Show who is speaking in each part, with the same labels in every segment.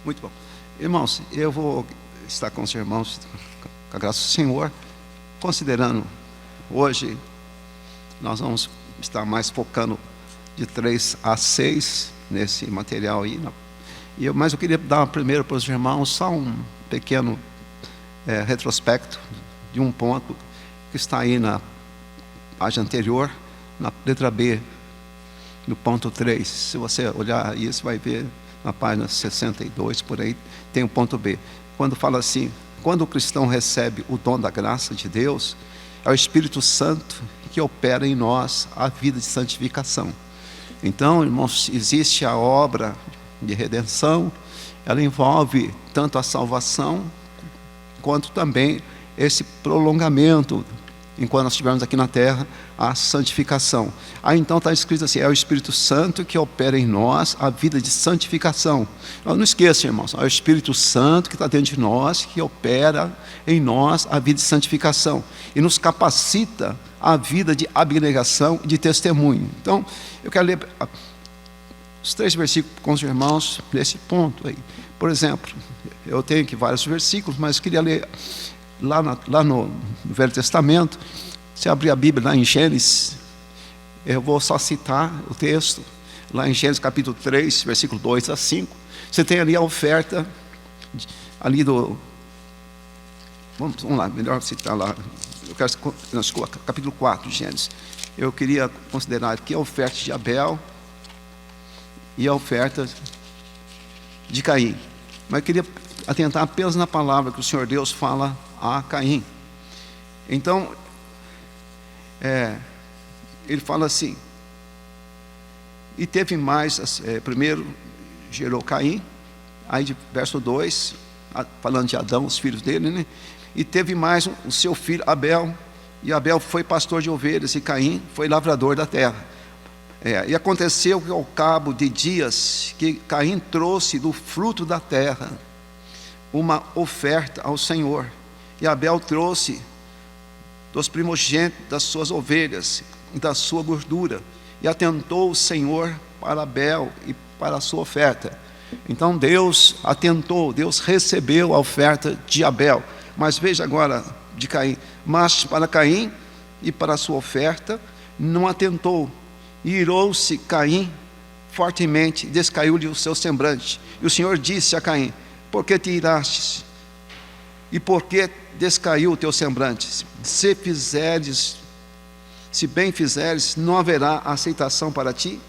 Speaker 1: Muito bom. Irmãos, eu vou estar com os irmãos, com a graça do Senhor, considerando hoje, nós vamos estar mais focando de 3 a 6 nesse material aí. Mas eu queria dar primeiro para os irmãos só um pequeno retrospecto de um ponto que está aí na página anterior, na letra B, no ponto 3. Se você olhar isso, vai ver na página 62, por aí, tem o ponto B. Quando fala assim, quando o cristão recebe o dom da graça de Deus, é o Espírito Santo que opera em nós a vida de santificação. Então, irmãos, existe a obra de redenção, ela envolve tanto a salvação, quanto também esse prolongamento, enquanto nós estivermos aqui na terra, a santificação. Aí então está escrito assim, é o Espírito Santo que opera em nós a vida de santificação. Não esqueça, irmãos, é o Espírito Santo que está dentro de nós, que opera em nós a vida de santificação, e nos capacita a vida de abnegação e de testemunho. Então, eu quero ler os 3 versículos com os irmãos nesse ponto aí. Por exemplo, eu tenho aqui vários versículos, mas eu queria ler lá no Velho Testamento. Se abrir a Bíblia lá em Gênesis, eu vou só citar o texto, lá em Gênesis capítulo 3, versículo 2 a 5, você tem ali a oferta, ali do, vamos lá, melhor citar lá, eu quero, capítulo 4 de Gênesis, eu queria considerar aqui a oferta de Abel e a oferta de Caim, mas eu queria atentar apenas na palavra que o Senhor Deus fala a Caim. Então, ele fala assim, e teve mais, primeiro gerou Caim, aí de verso 2, falando de Adão, os filhos dele, né? E teve mais o seu filho Abel, e Abel foi pastor de ovelhas, e Caim foi lavrador da terra. E aconteceu que ao cabo de dias, que Caim trouxe do fruto da terra uma oferta ao Senhor, e Abel trouxe dos primogênitos das suas ovelhas e da sua gordura, e atentou o Senhor para Abel e para a sua oferta. Então Deus atentou, Deus recebeu a oferta de Abel, mas veja agora de Caim, mas para Caim e para a sua oferta não atentou, e irou-se Caim fortemente, descaiu-lhe o seu semblante, e o Senhor disse a Caim, por que te irastes? E por que descaiu o teu semblante? Se bem fizeres, não haverá aceitação para ti,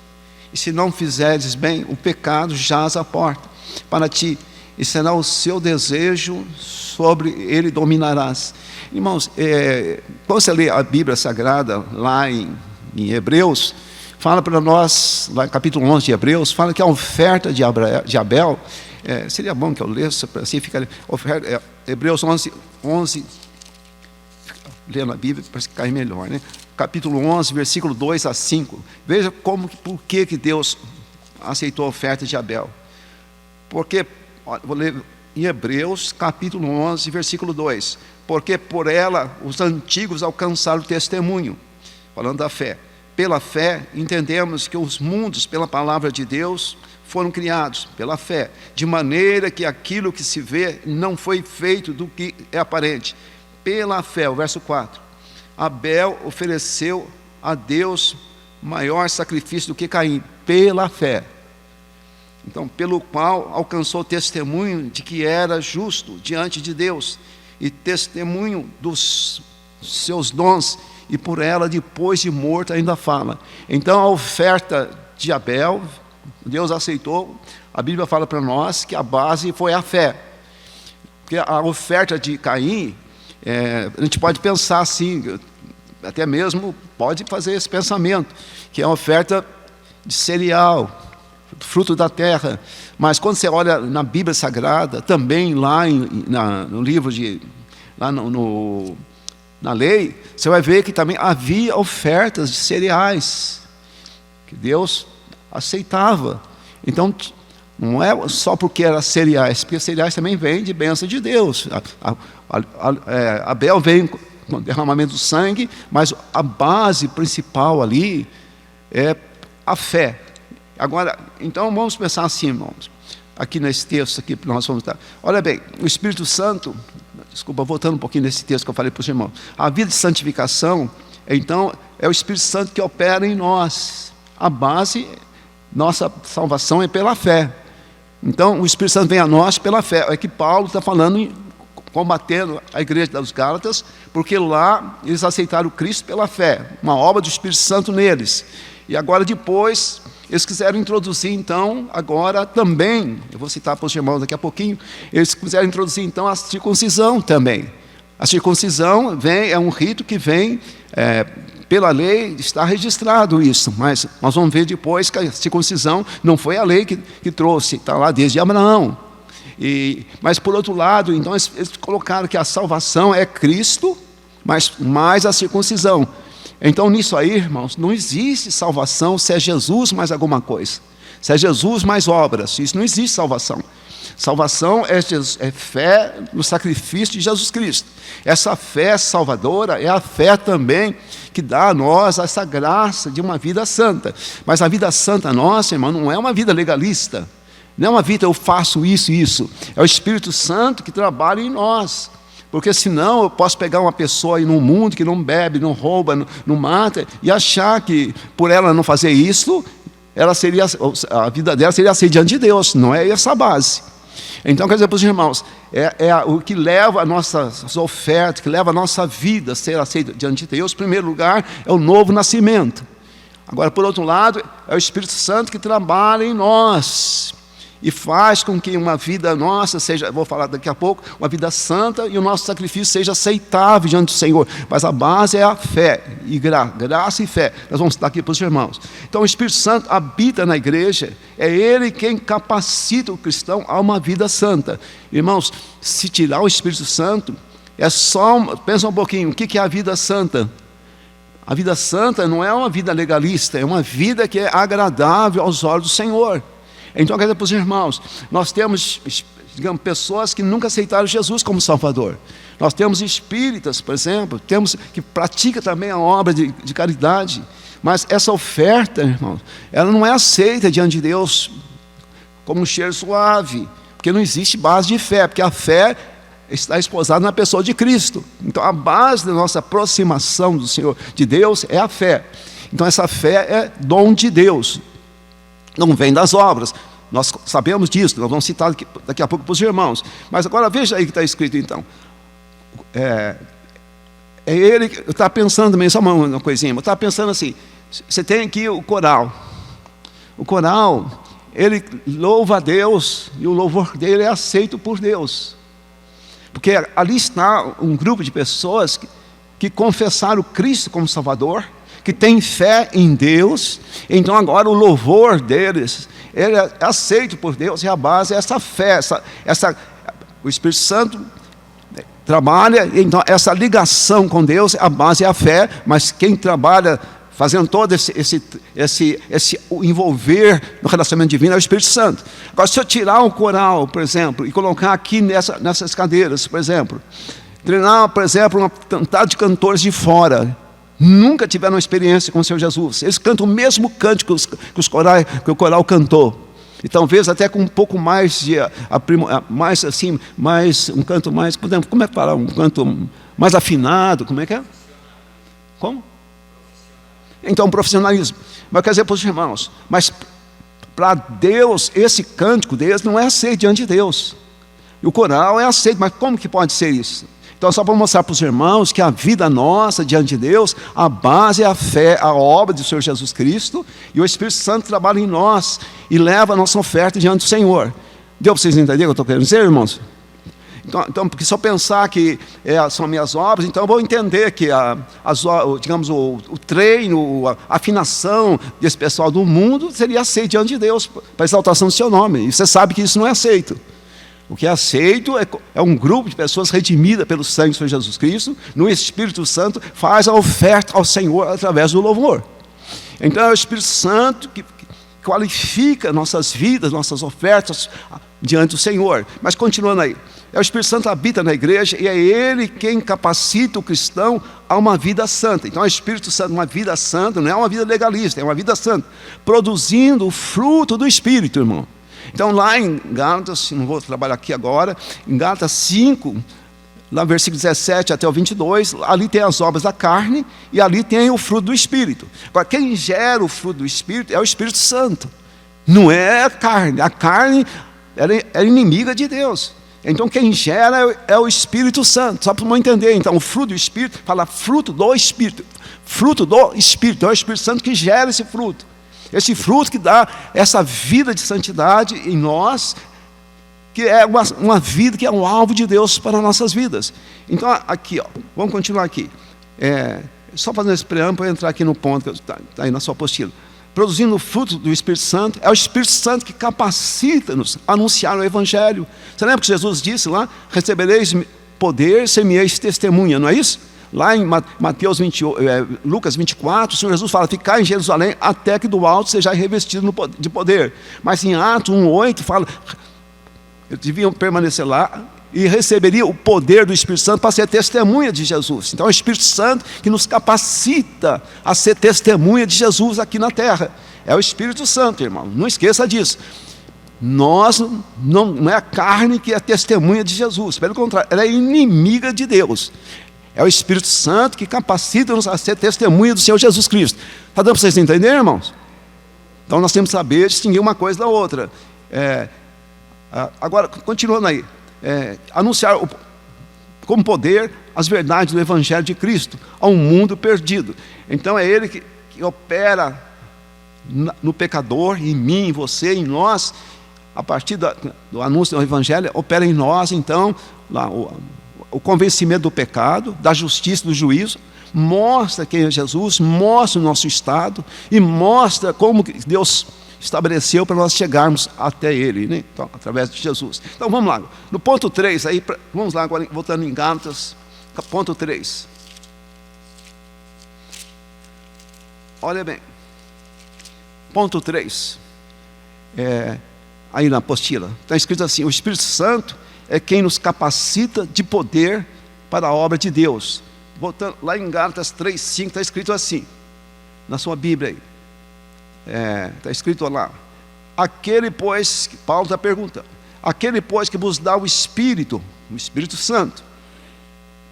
Speaker 1: e se não fizeres bem, o pecado jaz à porta para ti, e será o seu desejo, sobre ele dominarás. Irmãos, quando você lê a Bíblia Sagrada, lá em Hebreus, fala para nós, lá no capítulo 11 de Hebreus, fala que a oferta de Abel, seria bom que eu lesse, assim fica Hebreus 11, lendo a Bíblia para cair melhor, né? Capítulo 11, versículo 2 a 5. Veja por que Deus aceitou a oferta de Abel. Porque, vou ler em Hebreus, capítulo 11, versículo 2. Porque por ela os antigos alcançaram o testemunho, falando da fé. Pela fé, entendemos que os mundos, pela palavra de Deus, foram criados pela fé, de maneira que aquilo que se vê não foi feito do que é aparente. Pela fé, o verso 4, Abel ofereceu a Deus maior sacrifício do que Caim, pela fé. Então, pelo qual alcançou o testemunho de que era justo diante de Deus, e testemunho dos seus dons, e por ela, depois de morto, ainda fala. Então, a oferta de Abel, Deus aceitou. A Bíblia fala para nós que a base foi a fé, porque a oferta de Caim, a gente pode pensar assim, até mesmo pode fazer esse pensamento, que é a oferta de cereal, fruto da terra. Mas quando você olha na Bíblia Sagrada, também lá no livro de, lá na lei, você vai ver que também havia ofertas de cereais que Deus aceitava. Então, não é só porque era cereais, porque cereais também vêm de bênção de Deus. Abel vem com o derramamento do sangue, mas a base principal ali é a fé. Agora, então vamos pensar assim, irmãos. aqui nesse texto aqui, nós vamos estar. Olha bem, o Espírito Santo, desculpa, voltando um pouquinho nesse texto que eu falei para os irmãos, a vida de santificação, então, é o Espírito Santo que opera em nós. A base, nossa salvação é pela fé. Então, o Espírito Santo vem a nós pela fé. É que Paulo está falando, combatendo a igreja dos Gálatas, porque lá eles aceitaram Cristo pela fé, uma obra do Espírito Santo neles. E agora depois, eles quiseram introduzir então, agora também, eu vou citar para os irmãos daqui a pouquinho, eles quiseram introduzir então a circuncisão também. A circuncisão é um rito que vem, pela lei está registrado isso, mas nós vamos ver depois que a circuncisão não foi a lei que trouxe, está lá desde Abraão. Mas por outro lado, então eles colocaram que a salvação é Cristo, mas mais a circuncisão. Então nisso aí, irmãos, não existe salvação se é Jesus mais alguma coisa, se é Jesus mais obras, isso não existe salvação. Salvação é fé no sacrifício de Jesus Cristo. Essa fé salvadora é a fé também que dá a nós essa graça de uma vida santa. Mas a vida santa nossa, irmão, não é uma vida legalista. Não é uma vida eu faço isso e isso. É o Espírito Santo que trabalha em nós. Porque senão eu posso pegar uma pessoa aí no mundo que não bebe, não rouba, não mata, e achar que por ela não fazer isso, a vida dela seria aceita diante de Deus. Não é essa a base. Então, quer dizer para os irmãos, o que leva a nossas ofertas, que leva a nossa vida a ser aceita diante de Deus, em primeiro lugar, é o novo nascimento. Agora, por outro lado, é o Espírito Santo que trabalha em nós e faz com que uma vida nossa seja, vou falar daqui a pouco, uma vida santa e o nosso sacrifício seja aceitável diante do Senhor. Mas a base é a fé, e graça e fé. Nós vamos estar aqui para os irmãos. Então o Espírito Santo habita na igreja, é Ele quem capacita o cristão a uma vida santa. Irmãos, se tirar o Espírito Santo, pensa um pouquinho, o que é a vida santa? A vida santa não é uma vida legalista, é uma vida que é agradável aos olhos do Senhor. Então, quer dizer para os irmãos, nós temos, digamos, pessoas que nunca aceitaram Jesus como Salvador. Nós temos espíritas, por exemplo, que praticam também a obra de caridade. Mas essa oferta, irmãos, ela não é aceita diante de Deus como um cheiro suave, porque não existe base de fé, porque a fé está esposada na pessoa de Cristo. Então, a base da nossa aproximação do Senhor, de Deus, é a fé. Então, essa fé é dom de Deus. Não vem das obras, nós sabemos disso, nós vamos citar daqui a pouco para os irmãos. Mas agora veja aí que está escrito então. Ele está pensando também, só uma coisinha, está pensando assim, você tem aqui o coral. O coral, ele louva a Deus e o louvor dele é aceito por Deus. Porque ali está um grupo de pessoas que confessaram Cristo como Salvador, que tem fé em Deus, então agora o louvor deles, ele é aceito por Deus, e a base é essa fé, o Espírito Santo trabalha, então essa ligação com Deus, a base é a fé, mas quem trabalha fazendo todo esse envolver no relacionamento divino é o Espírito Santo. Agora, se eu tirar um coral, por exemplo, e colocar aqui nessas cadeiras, por exemplo, treinar, por exemplo, uma cantada de cantores de fora, nunca tiveram uma experiência com o Senhor Jesus. Eles cantam o mesmo cântico que o coral cantou. E talvez até com um pouco mais um canto mais, como é que fala? Um canto mais afinado, como é que é? Como? Então, profissionalismo. Mas quer dizer para os irmãos, mas para Deus, esse cântico deles não é aceito diante de Deus. E o coral é aceito, mas como que pode ser isso? Então, só para mostrar para os irmãos que a vida nossa diante de Deus, a base é a fé, a obra do Senhor Jesus Cristo, e o Espírito Santo trabalha em nós e leva a nossa oferta diante do Senhor. Deu para vocês entenderem o que eu estou querendo dizer, irmãos? Então, porque se eu pensar que são minhas obras, então eu vou entender que digamos, o treino, a afinação desse pessoal do mundo seria aceito diante de Deus, para a exaltação do seu nome. E você sabe que isso não é aceito. O que é aceito é um grupo de pessoas redimidas pelo sangue do Senhor Jesus Cristo, no Espírito Santo, faz a oferta ao Senhor através do louvor. Então é o Espírito Santo que qualifica nossas vidas, nossas ofertas diante do Senhor. Mas continuando aí, o Espírito Santo habita na igreja e é Ele quem capacita o cristão a uma vida santa. Então o Espírito Santo, uma vida santa, não é uma vida legalista, é uma vida santa, produzindo o fruto do Espírito, irmão. Então lá em Gálatas, não vou trabalhar aqui agora, em Gálatas 5, lá versículo 17 até o 22, ali tem as obras da carne e ali tem o fruto do Espírito. Agora, quem gera o fruto do Espírito é o Espírito Santo, não é a carne. A carne é inimiga de Deus. Então quem gera é o Espírito Santo. Só para não entender, então o fruto do Espírito fala fruto do Espírito. Fruto do Espírito, é o Espírito Santo que gera esse fruto. Esse fruto que dá essa vida de santidade em nós, que é uma vida que é um alvo de Deus para nossas vidas. Então aqui, vamos continuar aqui. Só fazendo esse preâmbulo para entrar aqui no ponto que está aí na sua apostila. Produzindo o fruto do Espírito Santo, é o Espírito Santo que capacita-nos a anunciar o Evangelho. Você lembra que Jesus disse lá, recebereis poder, ser-me-eis testemunha, não é isso? Lá em Lucas 24, o Senhor Jesus fala, ficar em Jerusalém até que do alto seja revestido de poder. Mas em Atos 1,8 fala, deviam permanecer lá e receberia o poder do Espírito Santo para ser testemunha de Jesus. Então é o Espírito Santo que nos capacita a ser testemunha de Jesus aqui na terra. É o Espírito Santo, irmão, não esqueça disso. Nós, não é a carne que é testemunha de Jesus, pelo contrário, ela é inimiga de Deus. É o Espírito Santo que capacita-nos a ser testemunha do Senhor Jesus Cristo. Está dando para vocês entenderem, irmãos? Então nós temos que saber distinguir uma coisa da outra. Agora, continuando aí. Anunciar com poder as verdades do Evangelho de Cristo a um mundo perdido. Então é Ele que opera no pecador, em mim, em você, em nós, a partir do anúncio do Evangelho, opera em nós, então, lá, o convencimento do pecado, da justiça, do juízo, mostra quem é Jesus, mostra o nosso estado e mostra como Deus estabeleceu para nós chegarmos até Ele, né? Então, através de Jesus. Então vamos lá, no ponto 3, aí, vamos lá agora, voltando em Gálatas, ponto 3. Olha bem, ponto 3, aí na apostila, está escrito assim, o Espírito Santo é quem nos capacita de poder para a obra de Deus. Voltando lá em Gálatas 3,5, está escrito assim, na sua Bíblia aí. Está escrito lá, aquele pois, que Paulo está perguntando, aquele pois que vos dá o Espírito Santo,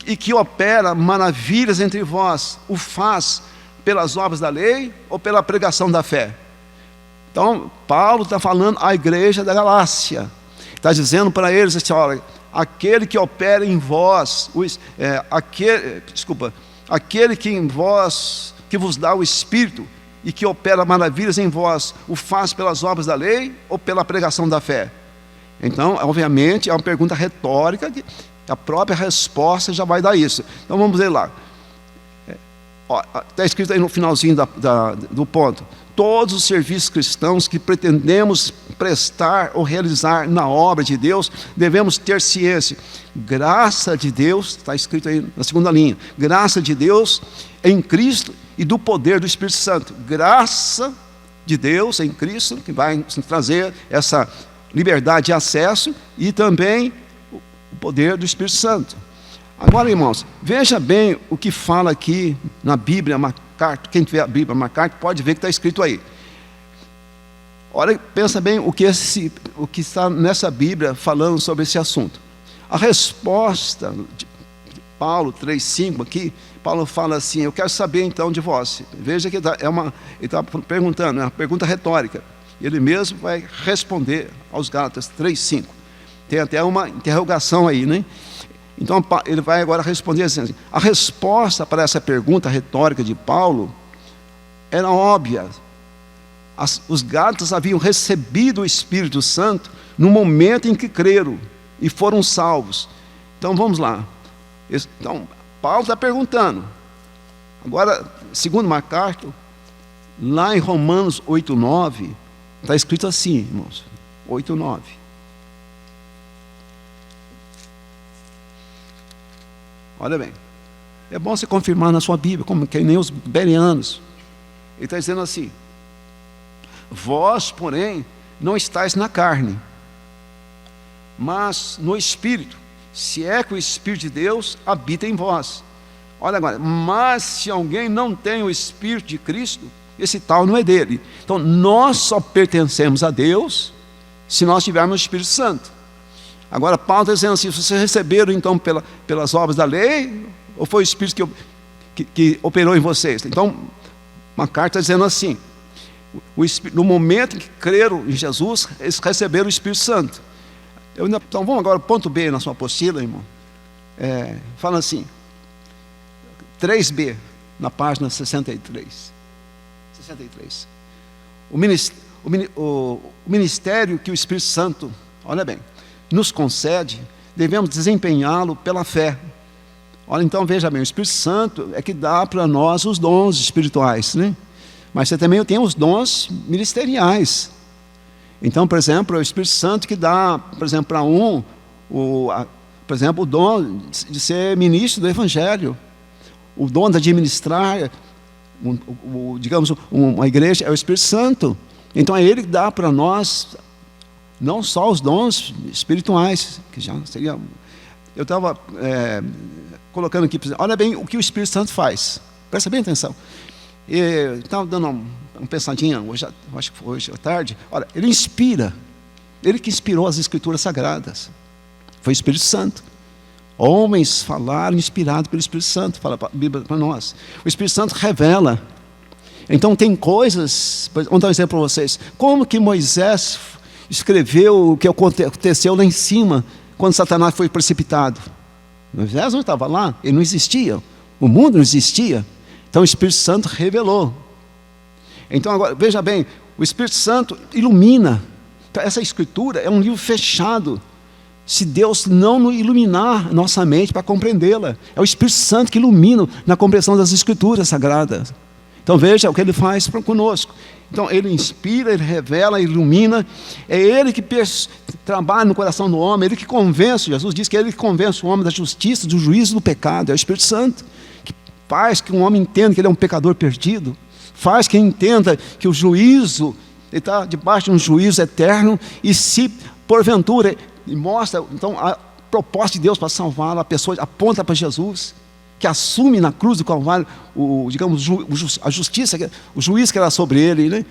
Speaker 1: e que opera maravilhas entre vós, o faz pelas obras da lei ou pela pregação da fé? Então, Paulo está falando à igreja da Galácia, está dizendo para eles assim, olha, aquele que opera em vós, aquele que em vós, que vos dá o Espírito, e que opera maravilhas em vós, o faz pelas obras da lei ou pela pregação da fé? Então, obviamente, é uma pergunta retórica, que a própria resposta já vai dar isso. Então, vamos ver lá. Está escrito aí no finalzinho do ponto. Todos os serviços cristãos que pretendemos prestar ou realizar na obra de Deus, devemos ter ciência. Graça de Deus, está escrito aí na segunda linha, graça de Deus em Cristo e do poder do Espírito Santo. Graça de Deus em Cristo, que vai nos trazer essa liberdade de acesso, e também o poder do Espírito Santo. Agora, irmãos, veja bem o que fala aqui na Bíblia MacArthur. Quem tiver a Bíblia MacArthur pode ver que está escrito aí. Olha, pensa bem o que está nessa Bíblia falando sobre esse assunto. A resposta de Paulo 3,5 aqui, Paulo fala assim, eu quero saber então de vós. Veja que ele está perguntando, é uma pergunta retórica. Ele mesmo vai responder aos Gálatas 3,5. Tem até uma interrogação aí, né? Então ele vai agora responder assim, a resposta para essa pergunta retórica de Paulo era óbvia. Os Gálatas haviam recebido o Espírito Santo no momento em que creram e foram salvos. Então vamos lá. Então Paulo está perguntando. Agora, segundo MacArthur, lá em Romanos 8,9, está escrito assim, irmãos, 8,9. Olha bem, é bom você confirmar na sua Bíblia, como que nem os bereanos. Ele está dizendo assim, vós, porém, não estáis na carne, mas no Espírito, se é que o Espírito de Deus habita em vós. Olha agora, mas se alguém não tem o Espírito de Cristo, esse tal não é dele. Então nós só pertencemos a Deus se nós tivermos o Espírito Santo. Agora Paulo está dizendo assim: vocês receberam então pelas obras da lei, ou foi o Espírito que operou em vocês? Então, uma carta dizendo assim: no momento em que creram em Jesus, eles receberam o Espírito Santo. Então vamos agora ao ponto B na sua apostila, irmão. Fala assim, 3B, na página 63. O ministério que o Espírito Santo, olha bem, nos concede, devemos desempenhá-lo pela fé. Olha, então veja bem, o Espírito Santo é que dá para nós os dons espirituais, né? Mas você também tem os dons ministeriais. Então, por exemplo, é o Espírito Santo que dá, por exemplo, para por exemplo, o dom de ser ministro do Evangelho, o dom de administrar, digamos, uma igreja, é o Espírito Santo. Então é Ele que dá para nós, não só os dons espirituais, que já seria... Eu estava colocando aqui, olha bem o que o Espírito Santo faz, presta bem atenção. Estava dando uma pensadinha, acho que foi hoje à tarde. Olha, Ele inspira, Ele que inspirou as Escrituras Sagradas, foi o Espírito Santo. Homens falaram inspirados pelo Espírito Santo, fala a Bíblia para nós. O Espírito Santo revela. Então tem coisas, vou dar um exemplo para vocês. Como que Moisés escreveu o que aconteceu lá em cima, quando Satanás foi precipitado? Moisés não estava lá, ele não existia, o mundo não existia. Então o Espírito Santo revelou. Então agora, veja bem, o Espírito Santo ilumina. Essa Escritura é um livro fechado. Se Deus não iluminar nossa mente para compreendê-la, é o Espírito Santo que ilumina na compreensão das Escrituras Sagradas. Então veja o que Ele faz conosco. Então Ele inspira, Ele revela, ilumina. É Ele que trabalha no coração do homem, Ele que convence. Jesus diz que é Ele que convence o homem da justiça, do juízo e do pecado. É o Espírito Santo que faz que um homem entenda que ele é um pecador perdido, faz que ele entenda que o juízo, ele está debaixo de um juízo eterno, e se porventura, e mostra então a proposta de Deus para salvar a pessoa, aponta para Jesus, que assume na cruz do Calvário a justiça, o juiz que era sobre ele, né?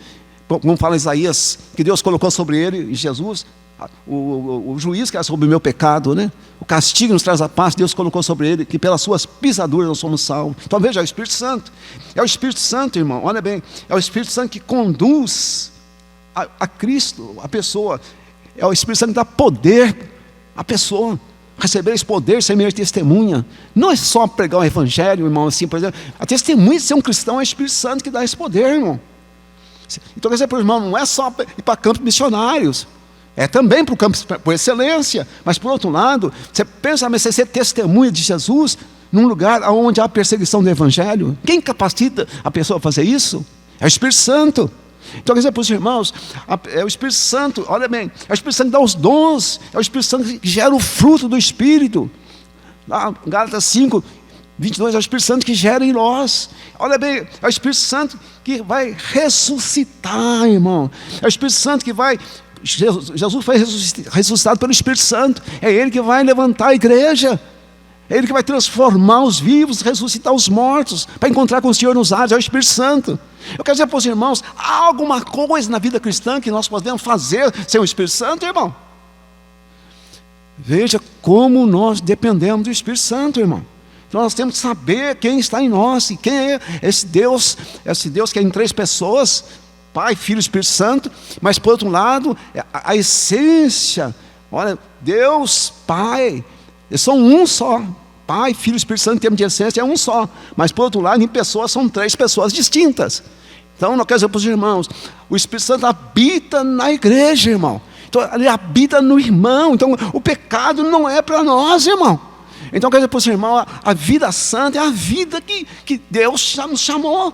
Speaker 1: Como fala Isaías, que Deus colocou sobre ele, em Jesus, o juiz que era sobre o meu pecado, né? O castigo nos traz a paz, Deus colocou sobre ele, que pelas suas pisaduras nós somos salvos. Então veja, é o Espírito Santo. É o Espírito Santo, irmão, olha bem, é o Espírito Santo que conduz a Cristo, a pessoa. É o Espírito Santo que dá poder à pessoa, receber esse poder, ser minha testemunha. Não é só pregar o Evangelho, irmão, assim, por exemplo, a testemunha de ser um cristão é o Espírito Santo que dá esse poder, irmão. Então quer dizer, irmão, não é só ir para campos missionários, é também para o campo por excelência, mas por outro lado, você pensa, mas você ser testemunha de Jesus num lugar onde há perseguição do Evangelho, quem capacita a pessoa a fazer isso? É o Espírito Santo. Então quer dizer para os irmãos, é o Espírito Santo, olha bem, é o Espírito Santo que dá os dons, é o Espírito Santo que gera o fruto do Espírito. Lá, Gálatas 5, 22, é o Espírito Santo que gera em nós. Olha bem, é o Espírito Santo que vai ressuscitar, irmão. É o Espírito Santo que vai... Jesus foi ressuscitado pelo Espírito Santo. É Ele que vai levantar a igreja. É Ele que vai transformar os vivos, ressuscitar os mortos, para encontrar com o Senhor nos ares. É o Espírito Santo. Eu quero dizer para os irmãos, há alguma coisa na vida cristã que nós podemos fazer sem o Espírito Santo, irmão? Veja como nós dependemos do Espírito Santo, irmão. Então nós temos que saber quem está em nós, e quem é esse Deus que é em três pessoas, Pai, Filho e Espírito Santo. Mas por outro lado, a essência, olha, Deus, Pai, eles são um só. Pai, Filho e Espírito Santo, em termos de essência, é um só. Mas por outro lado, em pessoas, são três pessoas distintas. Então, não quero dizer para os irmãos, o Espírito Santo habita na igreja, irmão. Então, ele habita no irmão. Então, o pecado não é para nós, irmão. Então, quero dizer para os irmãos, a vida santa é a vida que Deus nos chamou.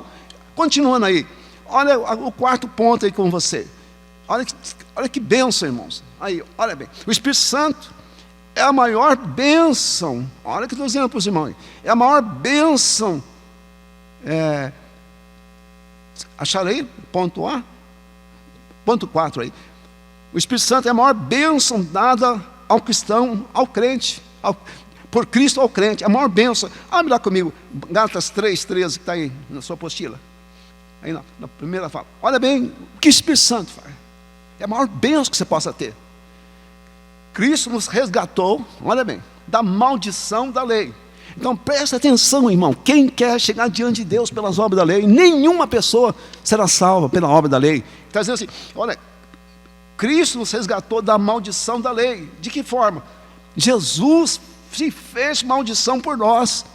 Speaker 1: Continuando aí, olha o quarto ponto aí com você. Olha que bênção, irmãos. Aí, olha bem, o Espírito Santo é a maior bênção. Olha o que eu estou dizendo para os irmãos. É a maior bênção. Acharam aí? Ponto A? Ponto 4 aí. O Espírito Santo é a maior bênção dada ao cristão, ao crente, por Cristo ao crente. A maior bênção. Abre lá comigo, Gálatas 3:13, que está aí na sua apostila. Aí na primeira fala. Olha bem o que o Espírito Santo faz. É a maior bênção que você possa ter. Cristo nos resgatou, olha bem, da maldição da lei. Então presta atenção, irmão, quem quer chegar diante de Deus pelas obras da lei, nenhuma pessoa será salva pela obra da lei. Está dizendo assim, olha, Cristo nos resgatou da maldição da lei. De que forma? Jesus se fez maldição por nós.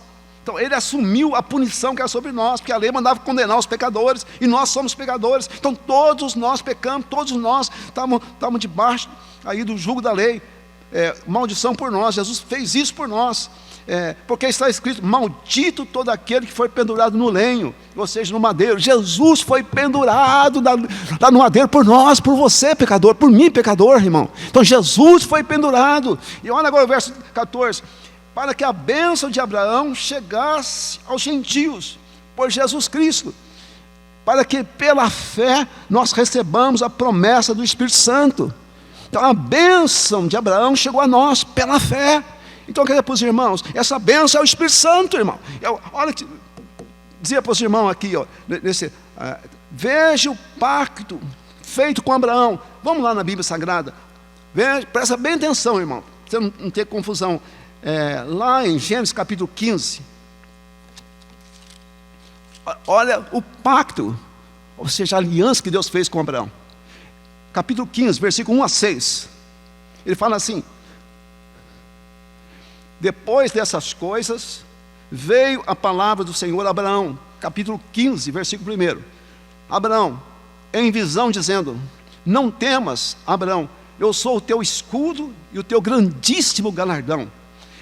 Speaker 1: Então ele assumiu a punição que era sobre nós, porque a lei mandava condenar os pecadores, e nós somos pecadores. Então todos nós pecamos, todos nós estávamos debaixo aí do jugo da lei, maldição por nós. Jesus fez isso por nós, porque está escrito, maldito todo aquele que foi pendurado no lenho, ou seja, no madeiro. Jesus foi pendurado lá no madeiro por nós, por você pecador, por mim pecador, irmão. Então Jesus foi pendurado. E olha agora o verso 14, para que a bênção de Abraão chegasse aos gentios, por Jesus Cristo, para que pela fé nós recebamos a promessa do Espírito Santo. Então a bênção de Abraão chegou a nós pela fé. Então, quer dizer para os irmãos, essa bênção é o Espírito Santo, irmão. Olha, dizia para os irmãos aqui, ó, veja o pacto feito com Abraão. Vamos lá na Bíblia Sagrada, presta bem atenção, irmão, para você não ter confusão. Lá em Gênesis capítulo 15, olha o pacto, ou seja, a aliança que Deus fez com Abraão. Capítulo 15, versículo 1 a 6, ele fala assim: depois dessas coisas, veio a palavra do Senhor a Abraão, capítulo 15, versículo 1. Abraão, em visão, dizendo: não temas, Abraão, eu sou o teu escudo e o teu grandíssimo galardão.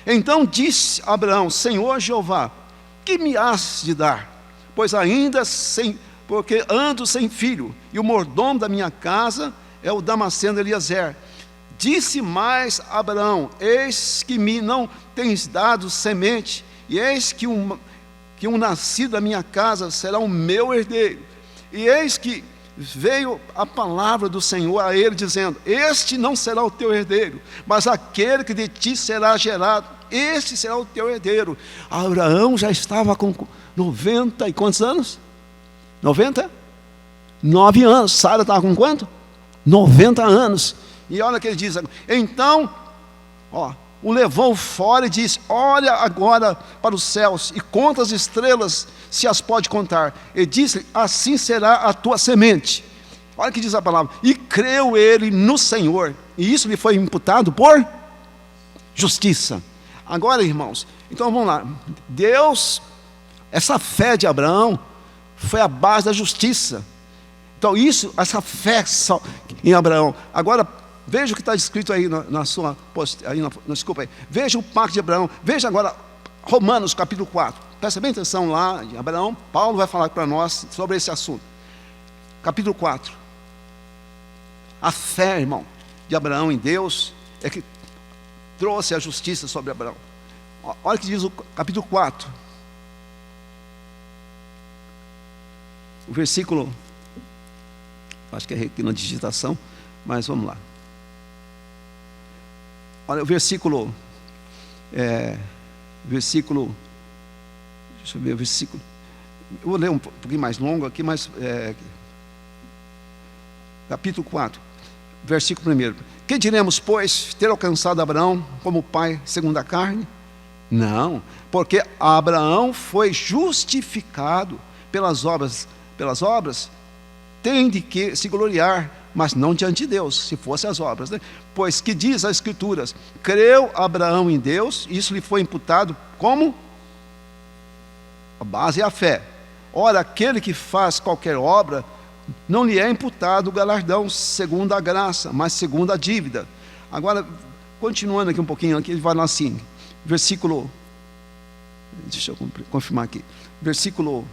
Speaker 1: Então disse Abraão: Senhor Jeová, que me has de dar? Pois porque ando sem filho, e o mordomo da minha casa é o Damasceno Eliezer. Disse mais Abraão: eis que me não tens dado semente, e eis que um nascido da minha casa será o meu herdeiro. E eis que veio a palavra do Senhor a ele, dizendo: este não será o teu herdeiro, mas aquele que de ti será gerado, este será o teu herdeiro. Abraão já estava com 90 e quantos anos? 99 anos. Sara estava com quanto? 90 anos. E olha o que ele diz. Então, o levou fora e disse: olha agora para os céus e conta as estrelas, se as pode contar. E disse: assim será a tua semente. Olha o que diz a palavra: e creu ele no Senhor, e isso lhe foi imputado por justiça. Agora, irmãos, então vamos lá. Deus, essa fé de Abraão foi a base da justiça. Então essa fé em Abraão. Agora veja o que está escrito aí na sua desculpa aí. Veja o pacto de Abraão. Veja agora Romanos capítulo 4. Presta bem atenção lá em Abraão. Paulo vai falar para nós sobre esse assunto. Capítulo 4. A fé, irmão, de Abraão em Deus é que trouxe a justiça sobre Abraão. Olha o que diz o capítulo 4. O versículo, acho que é aqui na digitação, mas vamos lá. Olha o versículo, deixa eu ver o versículo, eu vou ler um pouquinho mais longo aqui, mas capítulo 4, versículo 1. Que diremos, pois, ter alcançado Abraão como pai segundo a carne? Não, porque Abraão foi justificado pelas obras, tem de que se gloriar, mas não diante de Deus, se fossem as obras, né? Pois que diz as Escrituras: creu Abraão em Deus, isso lhe foi imputado como? A base é a fé. Ora, aquele que faz qualquer obra, não lhe é imputado o galardão segundo a graça, mas segundo a dívida. Agora, continuando aqui um pouquinho, aqui ele vai lá assim, versículo, deixa eu confirmar aqui, versículo,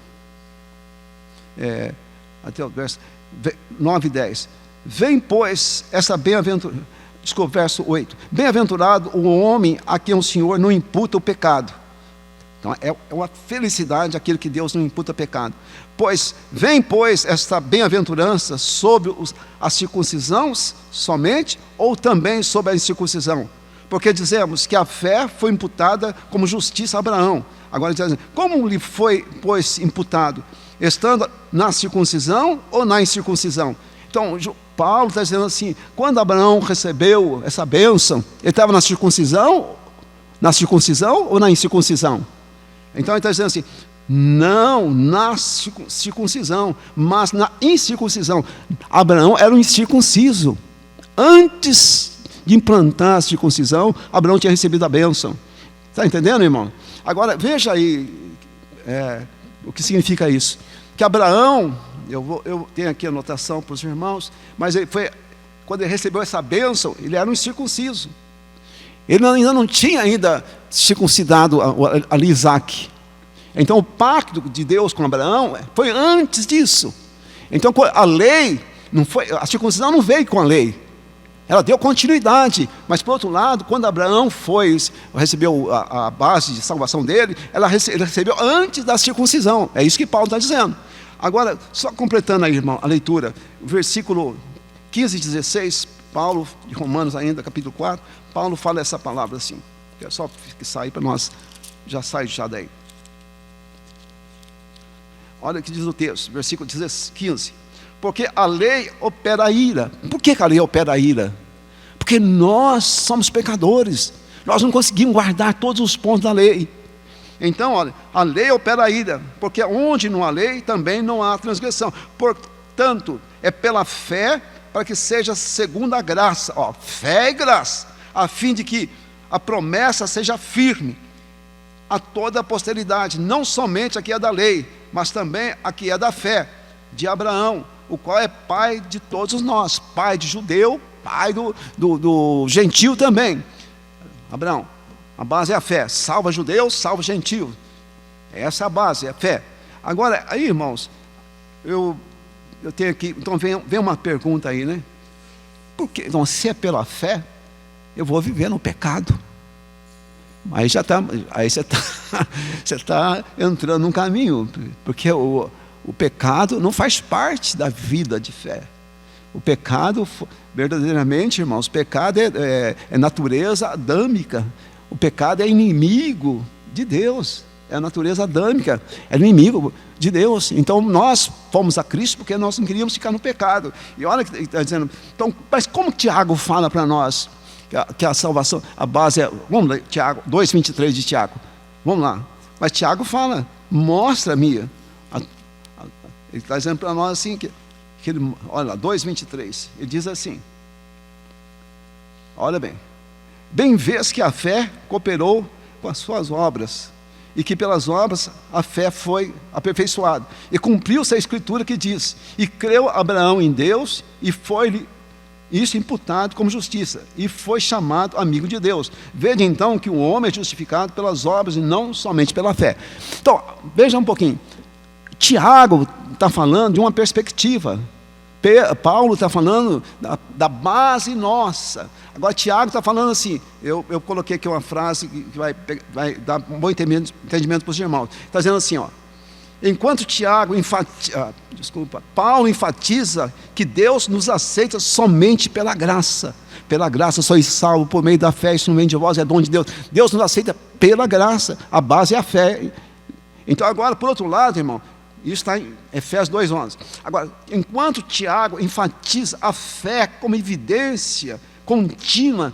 Speaker 1: até o verso 9 e 10. Vem, pois, essa bem-aventurança, verso 8. Bem-aventurado o homem a quem o Senhor não imputa o pecado. Então, é uma felicidade aquele que Deus não imputa pecado. Vem, pois, esta bem-aventurança sobre a circuncisão somente, ou também sobre a incircuncisão? Porque dizemos que a fé foi imputada como justiça a Abraão. Agora, como lhe foi, pois, imputado? Estando na circuncisão ou na incircuncisão? Então, Paulo está dizendo assim, quando Abraão recebeu essa bênção, ele estava na circuncisão ou na incircuncisão? Então ele está dizendo assim, não na circuncisão, mas na incircuncisão. Abraão era um incircunciso. Antes de implantar a circuncisão, Abraão tinha recebido a bênção. Está entendendo, irmão? Agora, veja aí o que significa isso. Que Abraão, eu tenho aqui a anotação para os irmãos, mas quando ele recebeu essa bênção, ele era um incircunciso. Ele ainda não tinha circuncidado ali Isaac. Então o pacto de Deus com Abraão foi antes disso. Então a lei, a circuncisão não veio com a lei. Ela deu continuidade, mas por outro lado, quando Abraão recebeu a base de salvação dele, ele recebeu antes da circuncisão. É isso que Paulo está dizendo. Agora, só completando aí, irmão, a leitura, versículo 15 e 16, Paulo, de Romanos ainda, capítulo 4, Paulo fala essa palavra assim, que é só que sair para nós, já daí. Olha o que diz o texto, versículo 15. Porque a lei opera a ira. Por que a lei opera a ira? Porque nós somos pecadores. Nós não conseguimos guardar todos os pontos da lei. Então, olha, a lei opera a ira. Porque onde não há lei, também não há transgressão. Portanto, é pela fé, para que seja segundo a graça. Fé e graça. A fim de que a promessa seja firme a toda a posteridade. Não somente a que é da lei, mas também a que é da fé, de Abraão, o qual é pai de todos nós, pai de judeu, pai do gentio também. Abraão, a base é a fé, salva judeu, salva gentio. Essa é a base, é a fé. Agora, aí irmãos, eu tenho aqui, então vem uma pergunta aí, né? Porque, então, se é pela fé, eu vou viver no pecado. Aí você está entrando num caminho, porque o pecado não faz parte da vida de fé. O pecado, verdadeiramente, irmãos, o pecado é natureza adâmica. O pecado é inimigo de Deus. É a natureza adâmica, é inimigo de Deus. Então nós fomos a Cristo porque nós não queríamos ficar no pecado. E olha que ele está dizendo, então, mas como Tiago fala para nós que a salvação, a base é, vamos ler Tiago, 2,23 de Tiago, vamos lá. Mas Tiago fala, mostra-me. Ele está dizendo para nós assim, que ele, olha lá, 2,23, ele diz assim, olha bem vês que a fé cooperou com as suas obras, e que pelas obras a fé foi aperfeiçoada, e cumpriu-se a escritura que diz, e creu Abraão em Deus, e foi-lhe isso imputado como justiça, e foi chamado amigo de Deus. Veja então que o homem é justificado pelas obras e não somente pela fé. Então, veja um pouquinho, Tiago está falando de uma perspectiva, Paulo está falando da base nossa. Agora Tiago está falando assim, eu coloquei aqui uma frase que vai dar um bom entendimento para os irmãos. Está dizendo assim, enquanto Paulo enfatiza que Deus nos aceita somente pela graça. Pela graça sois salvos por meio da fé, isso não vem de vós, é dom de Deus. Deus nos aceita pela graça, a base é a fé. Então agora, por outro lado, irmão, isso está em Efésios 2,11. Agora, enquanto Tiago enfatiza a fé como evidência contínua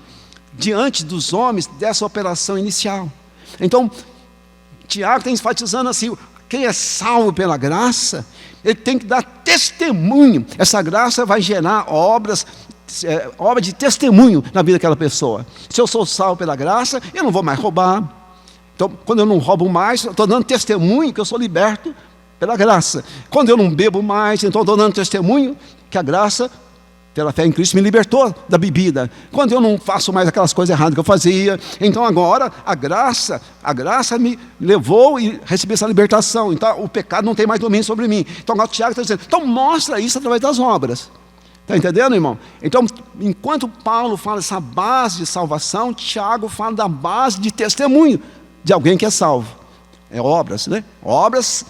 Speaker 1: diante dos homens dessa operação inicial. Então, Tiago está enfatizando assim, quem é salvo pela graça, ele tem que dar testemunho. Essa graça vai gerar obra de testemunho na vida daquela pessoa. Se eu sou salvo pela graça, eu não vou mais roubar. Então, quando eu não roubo mais, eu estou dando testemunho que eu sou liberto pela graça. Quando eu não bebo mais, então estou dando testemunho que a graça, pela fé em Cristo, me libertou da bebida. Quando eu não faço mais aquelas coisas erradas que eu fazia, então agora a graça me levou e recebi essa libertação. Então o pecado não tem mais domínio sobre mim. Então agora o Tiago está dizendo, então mostra isso através das obras. Está entendendo, irmão? Então, enquanto Paulo fala dessa base de salvação, Tiago fala da base de testemunho de alguém que é salvo. É obras, né? Obras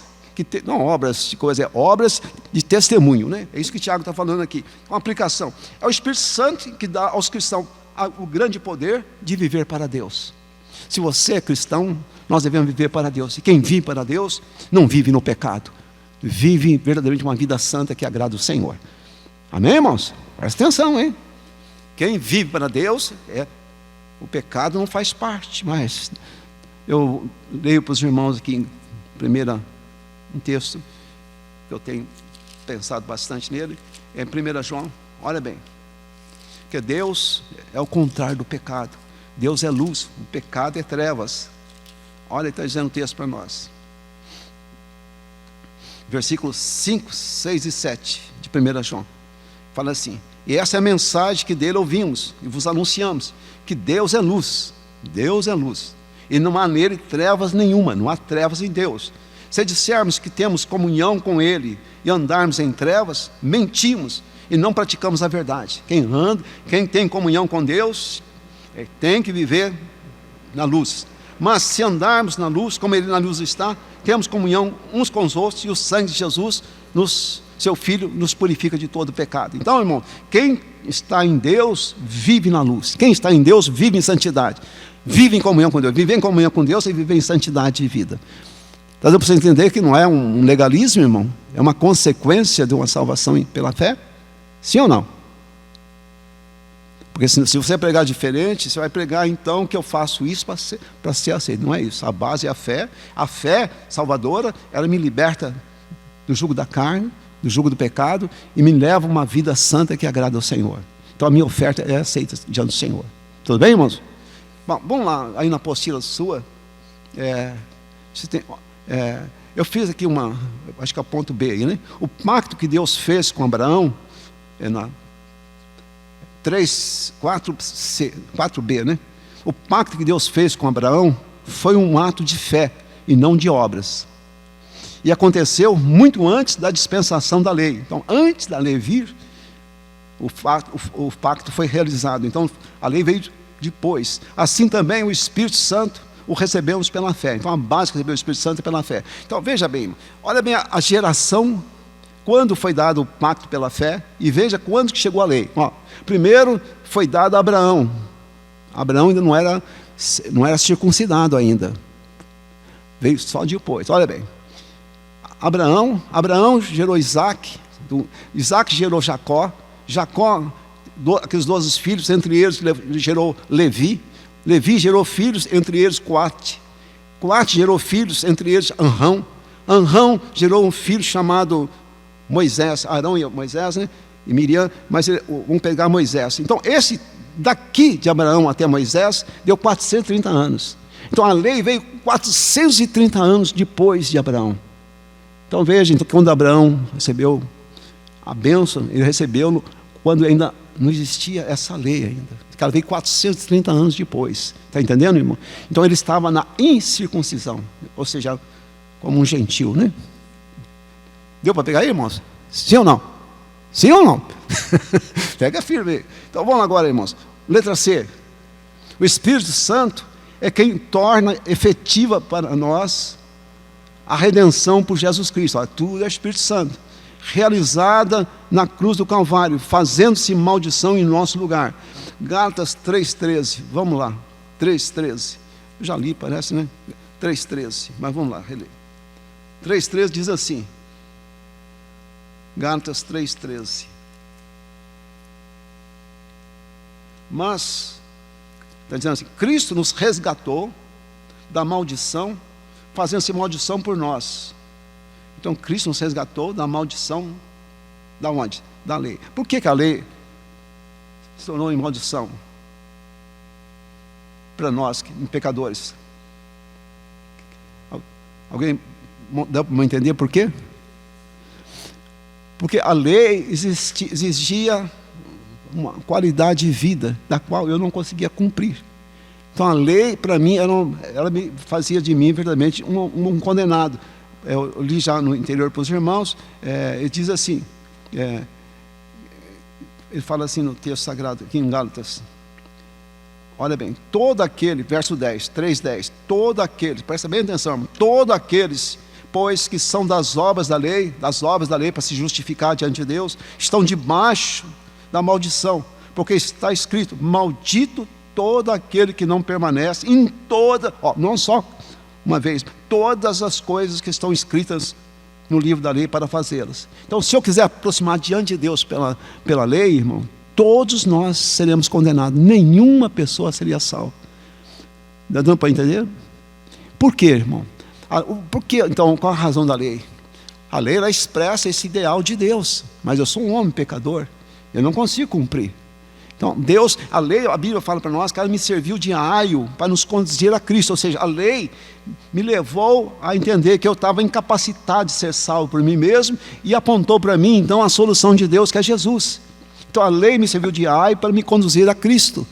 Speaker 1: de testemunho, né? É isso que Tiago está falando aqui. Uma aplicação. É o Espírito Santo que dá aos cristãos o grande poder de viver para Deus. Se você é cristão, nós devemos viver para Deus. E quem vive para Deus, não vive no pecado. Vive verdadeiramente uma vida santa que agrada o Senhor. Amém, irmãos? Presta atenção, hein? Quem vive para Deus, o pecado não faz parte. Mas eu leio para os irmãos aqui um texto que eu tenho pensado bastante nele, é em 1 João. Olha bem, que Deus é o contrário do pecado. Deus é luz, o pecado é trevas. Olha, ele está dizendo o texto para nós. Versículos 5, 6 e 7 de 1 João. Fala assim: e essa é a mensagem que dele ouvimos e vos anunciamos, que Deus é luz. Deus é luz. E não há nele trevas nenhuma, não há trevas em Deus. Se dissermos que temos comunhão com Ele e andarmos em trevas, mentimos e não praticamos a verdade. Quem tem comunhão com Deus, tem que viver na luz. Mas se andarmos na luz, como Ele na luz está, temos comunhão uns com os outros, e o sangue de Jesus, seu Filho, nos purifica de todo pecado. Então, irmão, quem está em Deus, vive na luz. Quem está em Deus, vive em santidade. Vive em comunhão com Deus. Viver em comunhão com Deus e viver em santidade de vida. Está dando para você entender que não é um legalismo, irmão? É uma consequência de uma salvação pela fé? Sim ou não? Porque se você pregar diferente, você vai pregar então que eu faço isso para ser aceito. Não é isso. A base é a fé. A fé salvadora, ela me liberta do jugo da carne, do jugo do pecado, e me leva a uma vida santa que agrada ao Senhor. Então a minha oferta é aceita diante do Senhor. Tudo bem, irmãos? Bom, vamos lá, aí na apostila sua. Eu fiz aqui acho que é o ponto B aí, né? O pacto que Deus fez com Abraão, na 4b, né? O pacto que Deus fez com Abraão foi um ato de fé e não de obras. E aconteceu muito antes da dispensação da lei. Então, antes da lei vir, o pacto foi realizado. Então, a lei veio depois. Assim também o Espírito Santo o recebemos pela fé. Então a base que recebeu o Espírito Santo é pela fé. Então veja bem, olha bem a geração, quando foi dado o pacto pela fé, e veja quando que chegou a lei. Primeiro foi dado a Abraão. Abraão ainda não era circuncidado ainda. Veio só depois. Olha bem, Abraão gerou Isaac, Isaac gerou Jacó, aqueles 12 filhos, entre eles gerou Levi gerou filhos, entre eles Coate gerou filhos, entre eles Anrão gerou um filho chamado Moisés, Arão e Moisés, né? E Miriam, mas vamos pegar Moisés. Então esse daqui de Abraão até Moisés deu 430 anos. Então a lei veio 430 anos depois de Abraão. Então veja, quando Abraão recebeu a bênção, ele recebeu quando ainda não existia essa lei ainda. Ela veio 430 anos depois. Está entendendo, irmão? Então ele estava na incircuncisão, ou seja, como um gentil, né? Deu para pegar aí, irmãos? Sim ou não? Sim ou não? Pega firme. Então vamos agora, irmãos. Letra C. O Espírito Santo é quem torna efetiva para nós a redenção por Jesus Cristo. Olha, tudo é o Espírito Santo. Realizada na cruz do Calvário, fazendo-se maldição em nosso lugar. Gálatas 3,13, vamos lá, 3,13, eu já li, parece, né? 3,13, mas vamos lá, reler. 3,13 diz assim, Gálatas 3,13, mas, está dizendo assim, Cristo nos resgatou da maldição, fazendo-se maldição por nós. Então Cristo nos resgatou da maldição, da onde? Da lei. Por que a lei se tornou em maldição para nós, pecadores? Alguém dá para entender por quê? Porque a lei exigia uma qualidade de vida da qual eu não conseguia cumprir. Então a lei, para mim, ela me fazia de mim verdadeiramente um condenado. Eu li já no interior para os irmãos, ele diz assim, ele fala assim no texto sagrado aqui em Gálatas, olha bem, todo aquele, verso 10, 3:10, todo aqueles, presta bem atenção, irmão, todo aqueles, pois que são das obras da lei para se justificar diante de Deus, estão debaixo da maldição, porque está escrito, maldito todo aquele que não permanece em toda, não só uma vez, todas as coisas que estão escritas no livro da lei para fazê-las. Então, se eu quiser aproximar diante de Deus pela lei, irmão, todos nós seremos condenados. Nenhuma pessoa seria salva. Está dando para entender? Por quê, irmão? Por quê, então, qual a razão da lei? A lei, ela expressa esse ideal de Deus. Mas eu sou um homem pecador. Eu não consigo cumprir. Então, Deus, a lei, a Bíblia fala para nós que ela me serviu de aio para nos conduzir a Cristo. Ou seja, a lei me levou a entender que eu estava incapacitado de ser salvo por mim mesmo e apontou para mim, então, a solução de Deus, que é Jesus. Então, a lei me serviu de aio para me conduzir a Cristo.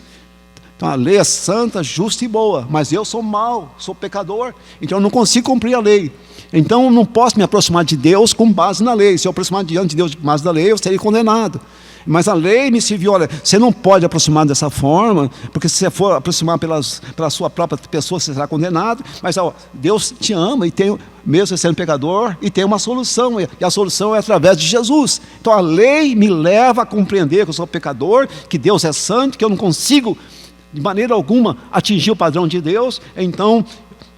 Speaker 1: Então, a lei é santa, justa e boa, mas eu sou mau, sou pecador, então eu não consigo cumprir a lei. Então, eu não posso me aproximar de Deus com base na lei. Se eu aproximar diante de Deus com base na lei, eu serei condenado. Mas a lei me serviu, olha, você não pode aproximar dessa forma, porque se você for aproximar pela sua própria pessoa, você será condenado. Mas ó, Deus te ama, e tem, mesmo sendo pecador, e tem uma solução, e a solução é através de Jesus. Então a lei me leva a compreender que eu sou pecador, que Deus é santo, que eu não consigo de maneira alguma atingir o padrão de Deus. Então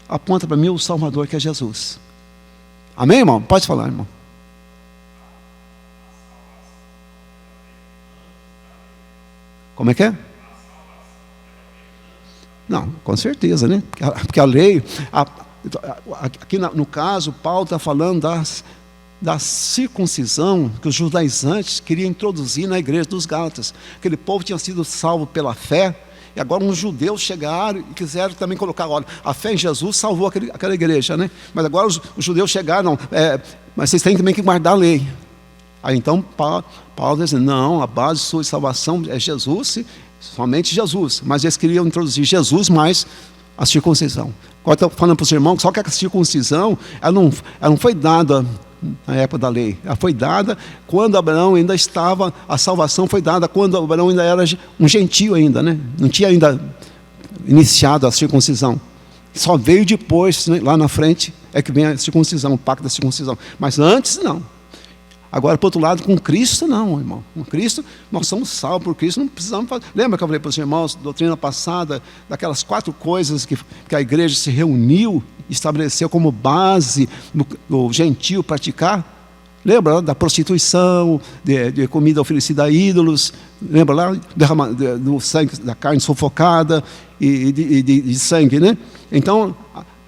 Speaker 1: aponta para mim o Salvador, que é Jesus. Amém, irmão? Pode falar, irmão. Como é que é? Não, com certeza, né? Porque a lei, aqui no caso, Paulo está falando da circuncisão que os judaizantes queriam introduzir na igreja dos Gálatas. Aquele povo tinha sido salvo pela fé, e agora uns judeus chegaram e quiseram também colocar, olha, a fé em Jesus salvou aquela igreja, né? Mas agora os judeus chegaram, mas vocês têm também que guardar a lei. Aí então Paulo diz, não, a base de sua salvação é Jesus, somente Jesus. Mas eles queriam introduzir Jesus mais a circuncisão. Agora estou falando para os irmãos, só que a circuncisão, ela não foi dada na época da lei. Ela foi dada quando Abraão ainda estava, a salvação foi dada quando Abraão ainda era um gentio ainda, né? Não tinha ainda iniciado a circuncisão. Só veio depois, né, lá na frente, é que vem a circuncisão, o pacto da circuncisão. Mas antes, não. Agora, por outro lado, com Cristo, não, irmão. Com Cristo, nós somos salvos por Cristo, não precisamos fazer. Lembra que eu falei para os irmãos, doutrina passada, daquelas 4 coisas que a igreja se reuniu, estabeleceu como base do gentio praticar? Lembra lá da prostituição, de comida oferecida a ídolos? Lembra lá do sangue, da carne sufocada e de sangue, né? Então,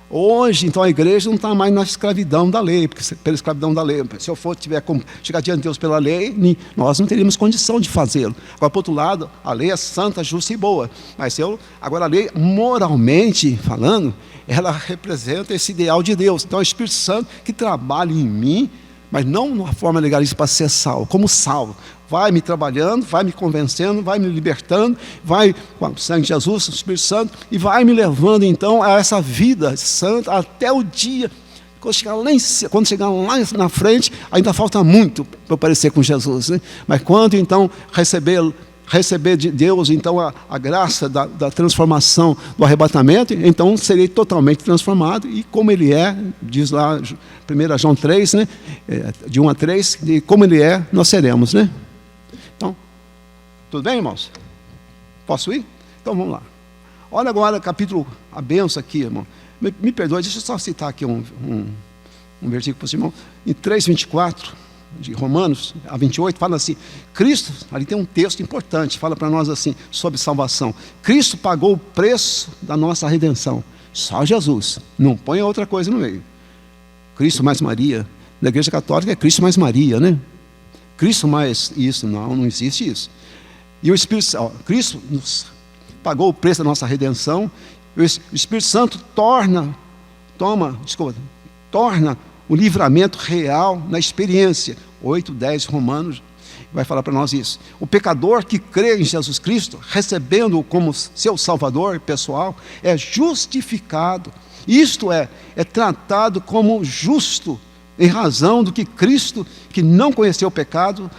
Speaker 1: hoje, então, a igreja não está mais na escravidão da lei, porque pela escravidão da lei, se eu tiver como chegar diante de Deus pela lei, nós não teríamos condição de fazê-lo. Agora, por outro lado, a lei é santa, justa e boa. Mas agora a lei, moralmente falando, ela representa esse ideal de Deus. Então é o Espírito Santo que trabalha em mim, mas não de uma forma legalista para ser salvo, como salvo. Vai me trabalhando, vai me convencendo, vai me libertando, vai com o sangue de Jesus, o Espírito Santo, e vai me levando então a essa vida santa até o dia. Quando chegar lá na frente, ainda falta muito para eu parecer com Jesus, né? Mas quando então receber de Deus então a graça da transformação, do arrebatamento, então serei totalmente transformado, e como Ele é, diz lá 1 João 3, né? De 1 a 3, e como Ele é, nós seremos, né? Então, tudo bem, irmãos? Posso ir? Então vamos lá. Olha agora capítulo, a bênção aqui, irmão. Me perdoe, deixa eu só citar aqui um versículo para os irmãos. Em 3:24 de Romanos a 28, fala assim: Cristo, ali tem um texto importante, fala para nós assim, sobre salvação. Cristo pagou o preço da nossa redenção. Só Jesus, não põe outra coisa no meio. Cristo mais Maria. Na igreja católica é Cristo mais Maria, né? Cristo mais isso, não existe isso. E o Espírito Santo, Cristo nos pagou o preço da nossa redenção. O Espírito Santo torna o livramento real na experiência. 8:10 Romanos vai falar para nós isso. O pecador que crê em Jesus Cristo, recebendo-o como seu Salvador pessoal, é justificado. Isto é tratado como justo, em razão do que Cristo, que não conheceu o pecado,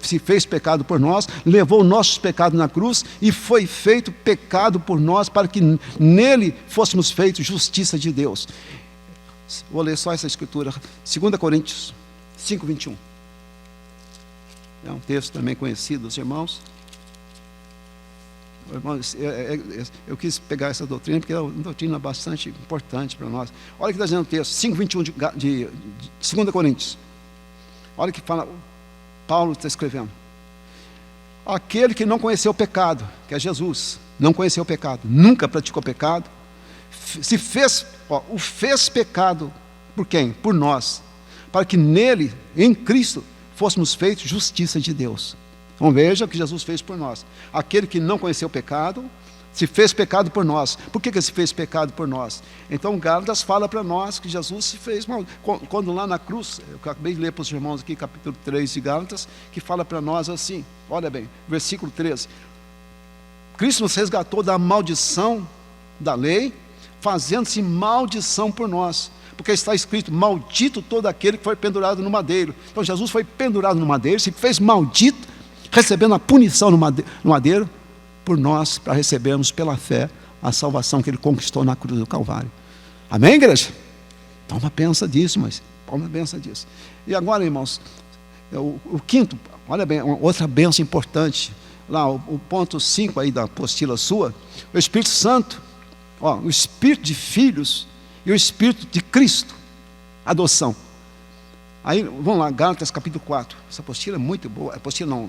Speaker 1: se fez pecado por nós, levou os nossos pecados na cruz e foi feito pecado por nós, para que nele fôssemos feitos justiça de Deus. Vou ler só essa escritura, 2 Coríntios 5:21. É um texto também conhecido dos irmãos. irmãos, eu quis pegar essa doutrina porque é uma doutrina bastante importante para nós. Olha o que está dizendo o texto, 5:21 de 2 Coríntios. Olha o que fala, Paulo está escrevendo. Aquele que não conheceu o pecado, que é Jesus, não conheceu o pecado, nunca praticou pecado, se fez, o fez pecado por quem? Por nós, para que nele, em Cristo, fôssemos feitos justiça de Deus. Então veja o que Jesus fez por nós. Aquele que não conheceu o pecado, se fez pecado por nós. Por que se fez pecado por nós? Então Gálatas fala para nós que Jesus se fez mal. Quando lá na cruz, eu acabei de ler para os irmãos aqui, capítulo 3 de Gálatas, que fala para nós assim, olha bem, versículo 13. Cristo nos resgatou da maldição da lei, fazendo-se maldição por nós. Porque está escrito, maldito todo aquele que foi pendurado no madeiro. Então Jesus foi pendurado no madeiro, se fez maldito, recebendo a punição no madeiro, por nós, para recebermos pela fé a salvação que Ele conquistou na cruz do Calvário. Amém, igreja? Toma pensa disso, mas toma pensa disso. E agora, irmãos, o quinto, olha bem, outra bênção importante, lá o ponto 5 aí da apostila sua, o Espírito Santo, o Espírito de filhos e o Espírito de Cristo, adoção. Aí, vamos lá, Gálatas capítulo 4, essa apostila é muito boa, apostila não,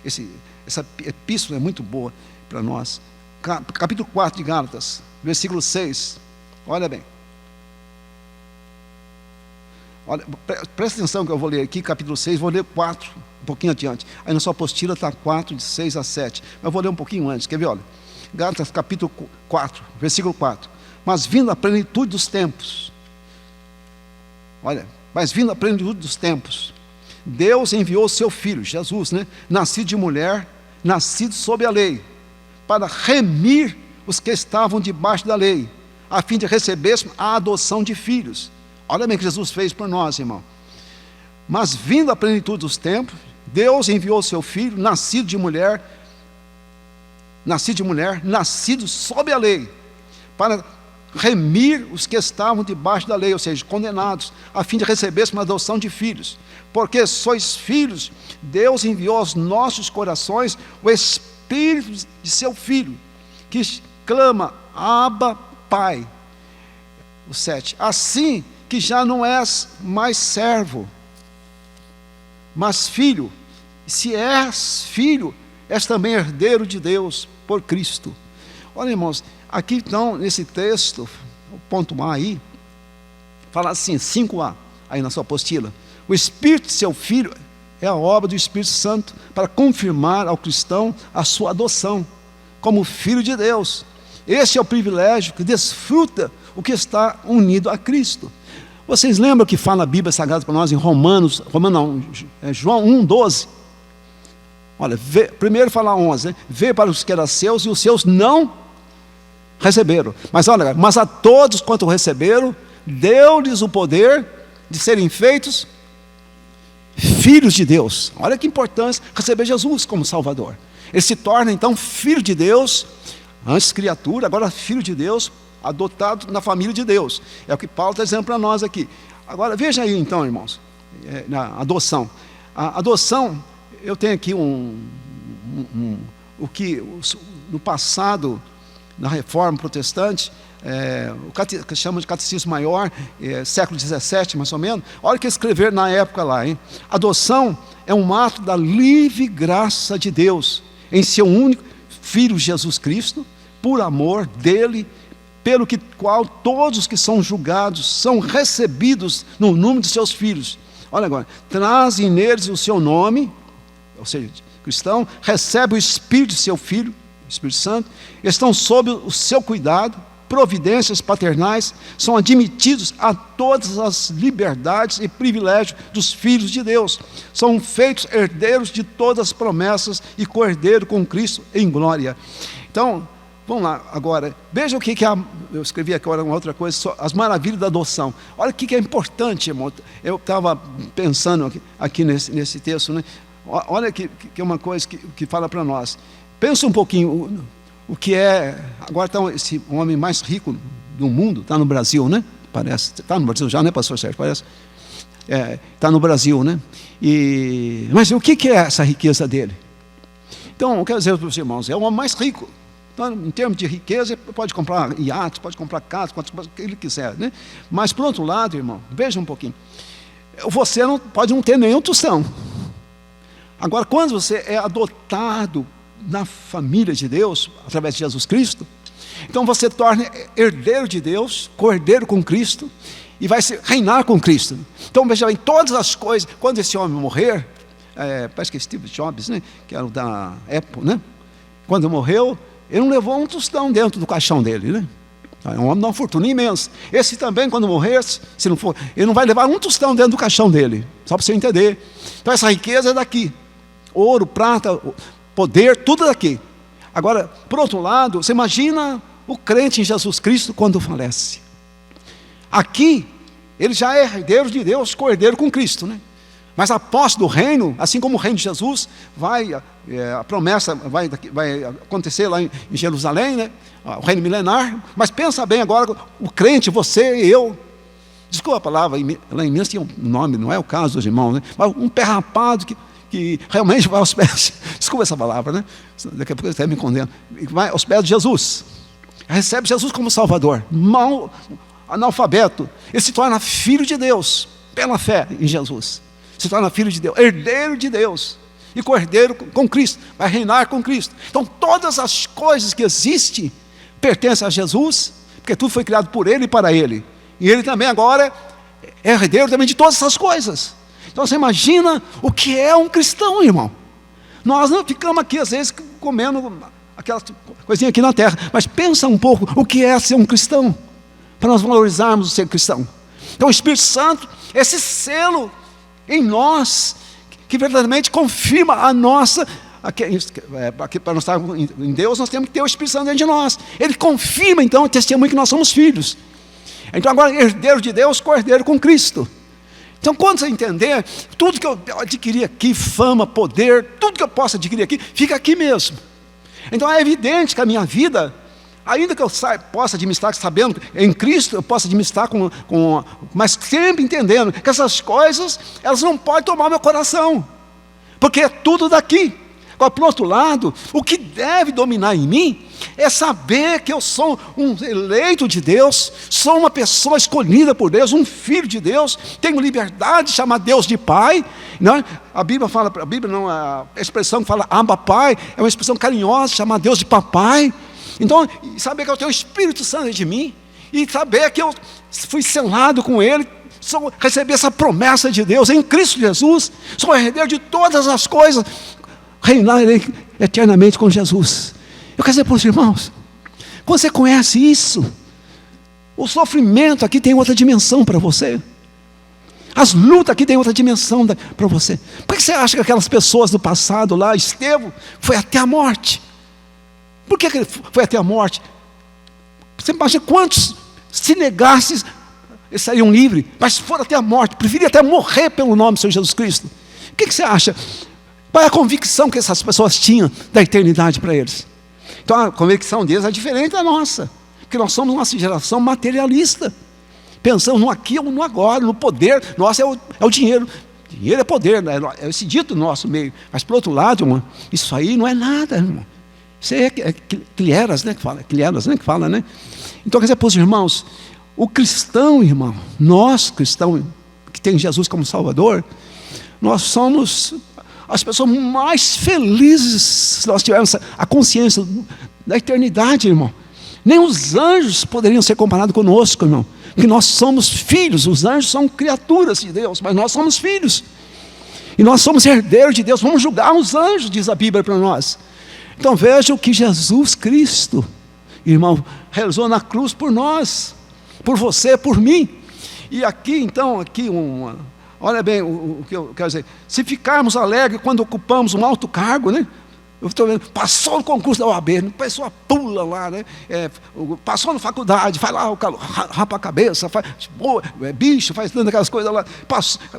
Speaker 1: essa epístola é muito boa para nós. Capítulo 4 de Gálatas, versículo 6, olha bem. Olha, presta atenção que eu vou ler aqui, capítulo 6, vou ler 4, um pouquinho adiante. Aí na sua apostila está 4, de 6 a 7. Mas eu vou ler um pouquinho antes, quer ver? Olha, Gálatas capítulo 4, versículo 4. Mas vindo a plenitude dos tempos, olha, mas vindo a plenitude dos tempos, Deus enviou o seu Filho, Jesus, né? Nascido de mulher, nascido sob a lei, para remir os que estavam debaixo da lei, a fim de recebermos a adoção de filhos. Olha bem o que Jesus fez por nós, irmão. Mas vindo a plenitude dos tempos, Deus enviou o seu Filho, nascido de mulher, nascido sob a lei, para remir os que estavam debaixo da lei, ou seja, condenados, a fim de receber uma adoção de filhos. Porque sois filhos, Deus enviou aos nossos corações o Espírito de seu Filho, que clama, Abba, Pai. O 7. Assim que já não és mais servo, mas filho. Se és filho, és também herdeiro de Deus por Cristo. Olha, irmãos, aqui então, nesse texto, o ponto A aí, fala assim, 5A, aí na sua apostila. O Espírito de seu Filho é a obra do Espírito Santo para confirmar ao cristão a sua adoção como filho de Deus. Esse é o privilégio que desfruta o que está unido a Cristo. Vocês lembram que fala a Bíblia Sagrada para nós em João 1,12? Olha, primeiro fala 11, né? Veio para os que eram seus e os seus não receberam. Mas olha, mas a todos quanto receberam, deu-lhes o poder de serem feitos filhos de Deus. Olha que importância receber Jesus como Salvador. Ele se torna então filho de Deus, antes criatura, agora filho de Deus, adotado na família de Deus. É o que Paulo está dizendo para nós aqui. Agora veja aí então, irmãos, na adoção. A adoção, eu tenho aqui o que no passado, na Reforma Protestante, o que chama de Catecismo Maior, século XVII mais ou menos, olha o que escrever na época lá, hein? Adoção é um ato da livre graça de Deus em seu único Filho Jesus Cristo, por amor dele, pelo qual todos os que são julgados são recebidos no número de seus filhos. Olha agora, trazem neles o seu nome, ou seja, cristão, recebe o Espírito de seu Filho, o Espírito Santo, estão sob o seu cuidado, providências paternais, são admitidos a todas as liberdades e privilégios dos filhos de Deus, são feitos herdeiros de todas as promessas e co-herdeiro com Cristo em glória. Então, vamos lá agora, veja o que eu escrevi aqui agora uma outra coisa, as maravilhas da adoção. Olha o que é importante, irmão. Eu estava pensando aqui nesse texto, né? Olha que é uma coisa que fala para nós. Pensa um pouquinho o que é. Agora está esse homem mais rico do mundo, está no Brasil, né? Parece. Está no Brasil já, né, pastor Sérgio? Parece. Está no Brasil, né? Mas o que é essa riqueza dele? Então, eu quero dizer para os irmãos, é o homem mais rico Então, em termos de riqueza, pode comprar iates, pode comprar casa, quanto ele quiser, né? Mas, por outro lado, irmão, veja um pouquinho. Você pode não ter nenhum tostão. Agora, quando você é adotado na família de Deus, através de Jesus Cristo, então você torna herdeiro de Deus, co-herdeiro com Cristo, e vai reinar com Cristo. Então, veja bem, todas as coisas, quando esse homem morrer, parece que é Steve Jobs, né, que era o da Apple, né? Quando morreu, ele não levou um tostão dentro do caixão dele, né? É um homem de uma fortuna imensa. Esse também, quando morrer, se não for, ele não vai levar um tostão dentro do caixão dele, só para você entender. Então, essa riqueza é daqui: ouro, prata, poder, tudo daqui. Agora, por outro lado, você imagina o crente em Jesus Cristo quando falece. Aqui, ele já é herdeiro de Deus, co-herdeiro com Cristo, né? Mas a posse do reino, assim como o reino de Jesus, a promessa vai acontecer lá em Jerusalém, né? O reino milenar. Mas pensa bem agora, o crente, você e eu, desculpa a palavra, lá em Minas tinha um nome, não é o caso dos irmãos, né? Mas um pé rapado que realmente vai aos pés, desculpa essa palavra, né? Daqui a pouco até me condeno, vai aos pés de Jesus, recebe Jesus como Salvador, analfabeto, ele se torna filho de Deus, pela fé em Jesus, se torna filho de Deus, herdeiro de Deus, e co-herdeiro com Cristo, vai reinar com Cristo. Então todas as coisas que existem pertencem a Jesus, porque tudo foi criado por Ele e para Ele, e Ele também agora é herdeiro também de todas essas coisas. Então você imagina o que é um cristão, irmão. Nós não ficamos aqui às vezes comendo aquelas coisinhas aqui na terra, mas pensa um pouco o que é ser um cristão, para nós valorizarmos o ser cristão. Então o Espírito Santo, esse selo em nós, que verdadeiramente confirma a nossa, para nós estar em Deus, nós temos que ter o Espírito Santo dentro de nós. Ele confirma então o testemunho que nós somos filhos. Então agora, herdeiro de Deus, co-herdeiro com Cristo. Então, quando você entender, tudo que eu adquiri aqui, fama, poder, tudo que eu posso adquirir aqui, fica aqui mesmo. Então é evidente que a minha vida, ainda que eu possa administrar, sabendo que em Cristo eu posso administrar mas sempre entendendo que essas coisas, elas não podem tomar meu coração, porque é tudo daqui. Agora, por outro lado, o que deve dominar em mim é saber que eu sou um eleito de Deus, sou uma pessoa escolhida por Deus, um filho de Deus, tenho liberdade de chamar Deus de Pai, não? A expressão que fala Abba Pai, é uma expressão carinhosa, chamar Deus de Papai. Então, saber que eu tenho o Espírito Santo dentro de mim, e saber que eu fui selado com Ele, recebi essa promessa de Deus em Cristo Jesus, sou herdeiro de todas as coisas, reinar eternamente com Jesus. Eu quero dizer para os irmãos, quando você conhece isso, o sofrimento aqui tem outra dimensão para você, as lutas aqui tem outra dimensão para você. Por que você acha que aquelas pessoas do passado lá, Estevão, foi até a morte? Por que ele foi até a morte? Você imagina quantos, se negassem, eles saíam livres, mas foram até a morte, preferiam até morrer pelo nome do Senhor Jesus Cristo. O que você acha? Qual é a convicção que essas pessoas tinham da eternidade para eles? Então a convicção deles é diferente da nossa, porque nós somos uma geração materialista, pensamos no aqui ou no agora, no poder. Nossa, é o dinheiro. Dinheiro é poder, né? É esse dito no nosso meio. Mas por outro lado, irmão, isso aí não é nada, irmão. Isso aí é clieras, né? Que fala, né? Então quer dizer para os irmãos, o cristão, irmão, nós cristãos que tem Jesus como Salvador, nós somos as pessoas mais felizes se nós tivermos a consciência da eternidade, irmão. Nem os anjos poderiam ser comparados conosco, irmão, porque nós somos filhos. Os anjos são criaturas de Deus, mas nós somos filhos, e nós somos herdeiros de Deus. Vamos julgar os anjos, diz a Bíblia para nós. Então veja o que Jesus Cristo, irmão, realizou na cruz por nós, por você, por mim. E aqui então, olha bem o que eu quero dizer. Se ficarmos alegres quando ocupamos um alto cargo, né? Eu estou vendo, passou no concurso da OAB, a pessoa pula lá, né? Passou na faculdade, faz lá, rapa a cabeça, faz bicho, faz tantas aquelas coisas lá,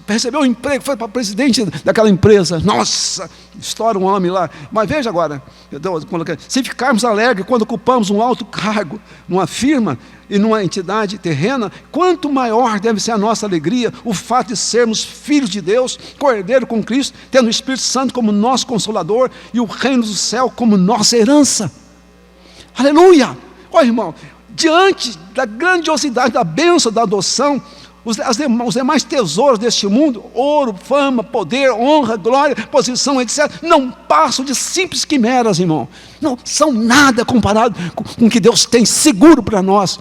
Speaker 1: recebeu um emprego, foi para presidente daquela empresa, nossa, estoura um homem lá. Mas veja agora, se ficarmos alegres quando ocupamos um alto cargo numa firma e numa entidade terrena, quanto maior deve ser a nossa alegria, o fato de sermos filhos de Deus, co-herdeiro com Cristo, tendo o Espírito Santo como nosso Consolador e o reino do céu como nossa herança. Aleluia! Olha, irmão, diante da grandiosidade da bênção da adoção, os demais tesouros deste mundo, ouro, fama, poder, honra, glória, posição, etc., não passam de simples quimeras, irmão. Não são nada comparado com o que Deus tem seguro para nós.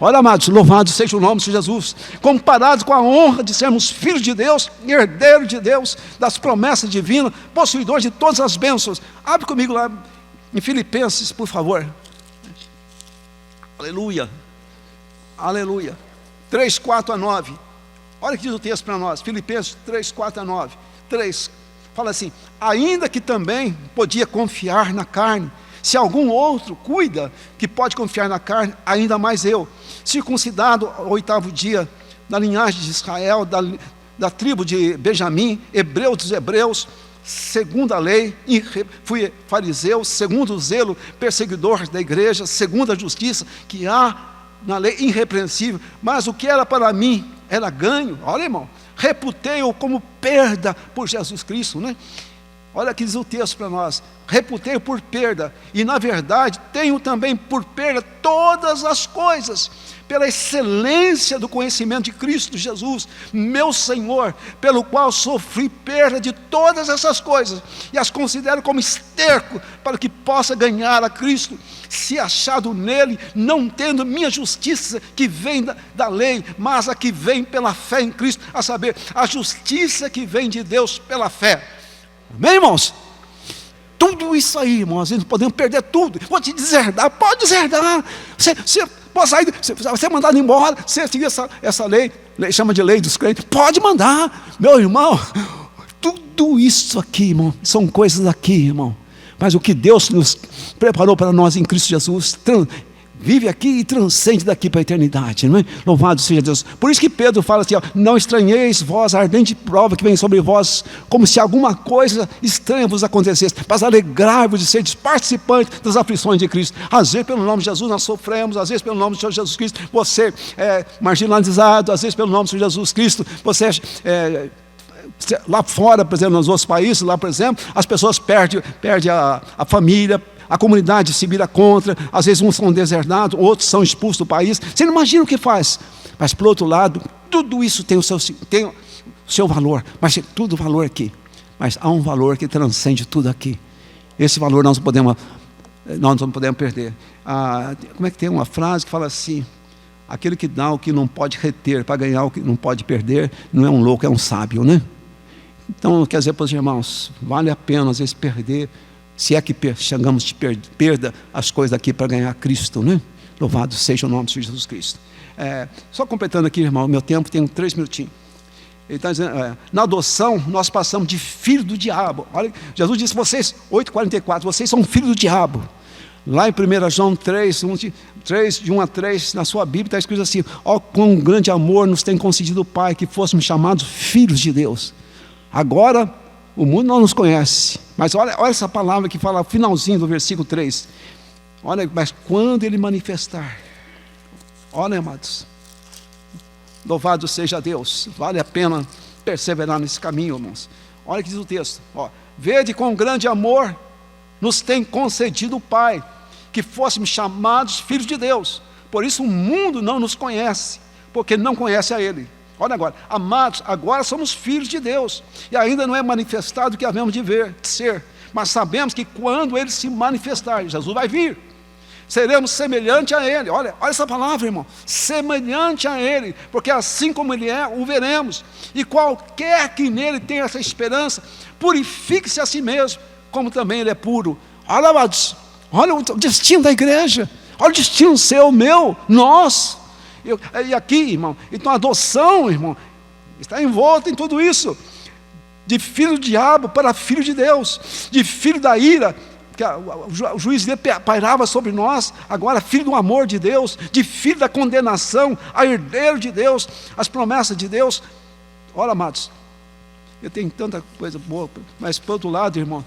Speaker 1: Olha, amados, louvado seja o nome de Jesus. Comparados com a honra de sermos filhos de Deus, herdeiros de Deus, das promessas divinas, possuidores de todas as bênçãos. Abre comigo lá em Filipenses, por favor. Aleluia. Aleluia. 3, 4 a 9. Olha o que diz o texto para nós. Filipenses 3, 4 a 9. 3, fala assim: ainda que também podia confiar na carne, se algum outro cuida que pode confiar na carne, ainda mais eu, circuncidado ao 8º dia, da linhagem de Israel, da tribo de Benjamim, hebreu dos hebreus, segundo a lei, fui fariseu, segundo o zelo, perseguidor da igreja, segundo a justiça que há na lei, irrepreensível. Mas o que era para mim era ganho. Olha, irmão, reputei-o como perda por Jesus Cristo, né? Olha que diz o texto para nós: reputei por perda, e na verdade tenho também por perda todas as coisas, pela excelência do conhecimento de Cristo Jesus, meu Senhor, pelo qual sofri perda de todas essas coisas, e as considero como esterco, para que possa ganhar a Cristo, se achado nele, não tendo minha justiça que vem da lei, mas a que vem pela fé em Cristo, a saber, a justiça que vem de Deus pela fé. Amém, irmãos? Tudo isso aí, irmãos, nós podemos perder tudo. Vou te deserdar, pode deserdar. Você pode sair, você é mandado embora, você seguir essa lei, chama de lei dos crentes, pode mandar, meu irmão. Tudo isso aqui, irmão, são coisas aqui, irmão. Mas o que Deus nos preparou para nós em Cristo Jesus, vive aqui e transcende daqui para a eternidade, não é? Louvado seja Deus. Por isso que Pedro fala assim, ó: não estranheis vós a ardente prova que vem sobre vós, como se alguma coisa estranha vos acontecesse, mas alegrai-vos de seres participantes das aflições de Cristo. Às vezes pelo nome de Jesus nós sofremos, às vezes pelo nome do Senhor Jesus Cristo você é marginalizado, às vezes pelo nome do Senhor Jesus Cristo você lá fora, por exemplo, nos outros países, lá por exemplo, as pessoas perdem a família, a comunidade se vira contra, às vezes uns são deserdados, outros são expulsos do país. Você não imagina o que faz. Mas por outro lado, tudo isso tem o seu valor, mas tem tudo valor aqui. Mas há um valor que transcende tudo aqui. Esse valor nós não podemos perder. Como é que tem uma frase que fala assim: aquele que dá o que não pode reter para ganhar o que não pode perder, não é um louco, é um sábio, né? Então, quer dizer para os irmãos, vale a pena às vezes perder, se é que chegamos de perda as coisas aqui para ganhar Cristo, né? Louvado seja o nome de Jesus Cristo. Só completando aqui, irmão, meu tempo tem 3 minutinhos. Ele está dizendo, na adoção nós passamos de filho do diabo. Olha, Jesus disse: vocês, 8,44, vocês são filhos do diabo. Lá em 1 João 3, de 1 a 3, na sua Bíblia está escrito assim: ó, quão grande amor nos tem concedido o Pai, que fôssemos chamados filhos de Deus. Agora, o mundo não nos conhece, mas olha essa palavra que fala, finalzinho do versículo 3. Olha, mas quando Ele manifestar, olha, amados, louvado seja Deus, vale a pena perseverar nesse caminho, irmãos. Olha o que diz o texto: ó, vede quão grande amor nos tem concedido o Pai, que fôssemos chamados filhos de Deus. Por isso o mundo não nos conhece, porque não conhece a Ele. Olha agora, amados, agora somos filhos de Deus, e ainda não é manifestado o que havemos de ser, mas sabemos que quando Ele se manifestar, Jesus vai vir, seremos semelhante a Ele. Olha essa palavra, irmão, semelhante a Ele, porque assim como Ele é, o veremos. E qualquer que nele tenha essa esperança, purifique-se a si mesmo, como também Ele é puro. Olha, amados, olha o destino da igreja, olha o destino seu, meu, nós. E aqui, irmão, então a adoção, irmão, está envolta em tudo isso. De filho do diabo para filho de Deus, de filho da ira, que o juiz pairava sobre nós, agora filho do amor de Deus, de filho da condenação, a herdeiro de Deus, as promessas de Deus. Olha, amados, eu tenho tanta coisa boa, mas por outro lado, irmão,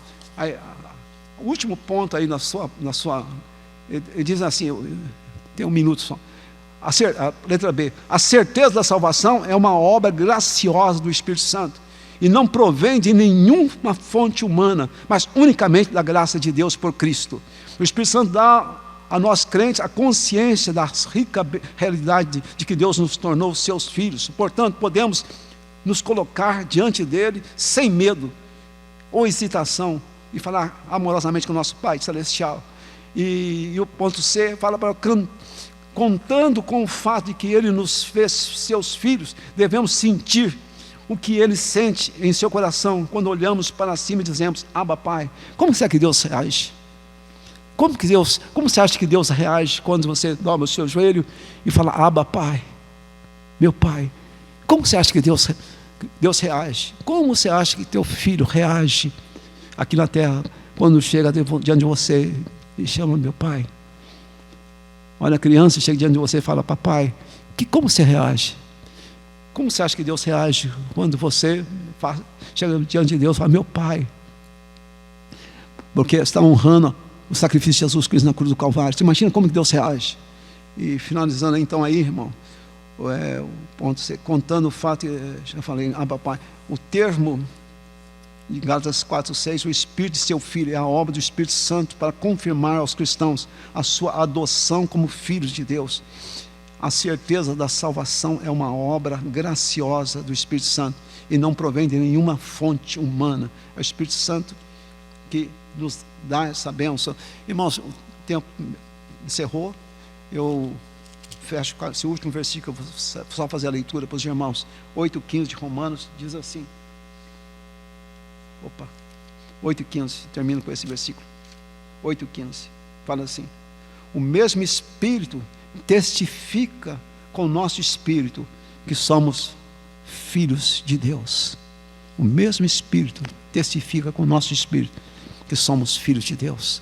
Speaker 1: o último ponto aí na sua ele diz assim, tem 1 minuto só. A letra B: a certeza da salvação é uma obra graciosa do Espírito Santo, e não provém de nenhuma fonte humana, mas unicamente da graça de Deus por Cristo. O Espírito Santo dá a nós crentes a consciência da rica realidade de que Deus nos tornou seus filhos. Portanto, podemos nos colocar diante dele sem medo ou hesitação e falar amorosamente com o nosso Pai Celestial. E o ponto C fala para contando com o fato de que ele nos fez seus filhos, devemos sentir o que ele sente em seu coração quando olhamos para cima e dizemos: Abba, Pai. Como será que Deus reage? Como você acha que Deus reage quando você dobra o seu joelho e fala: Abba, Pai, meu Pai? Como você acha que Deus reage? Como você acha que teu filho reage aqui na terra quando chega diante de você e chama meu Pai? Olha, a criança chega diante de você e fala: Papai. Como você reage? Como você acha que Deus reage quando você chega diante de Deus e fala: meu Pai? Porque está honrando o sacrifício de Jesus Cristo na cruz do Calvário. Você imagina como que Deus reage? E finalizando então aí, irmão, o ponto C, contando o fato, já falei, Abba, Pai. O termo de Gálatas 4:6, o Espírito de seu Filho, é a obra do Espírito Santo para confirmar aos cristãos a sua adoção como filhos de Deus. A certeza da salvação é uma obra graciosa do Espírito Santo e não provém de nenhuma fonte humana. É o Espírito Santo que nos dá essa bênção. Irmãos, o tempo encerrou. Eu fecho com esse último versículo. Eu vou só fazer a leitura para os irmãos. 8:15 de Romanos diz assim. 8:15, termino com esse versículo. 8:15 fala assim: o mesmo Espírito testifica com o nosso espírito que somos filhos de Deus. O mesmo Espírito testifica com o nosso espírito que somos filhos de Deus.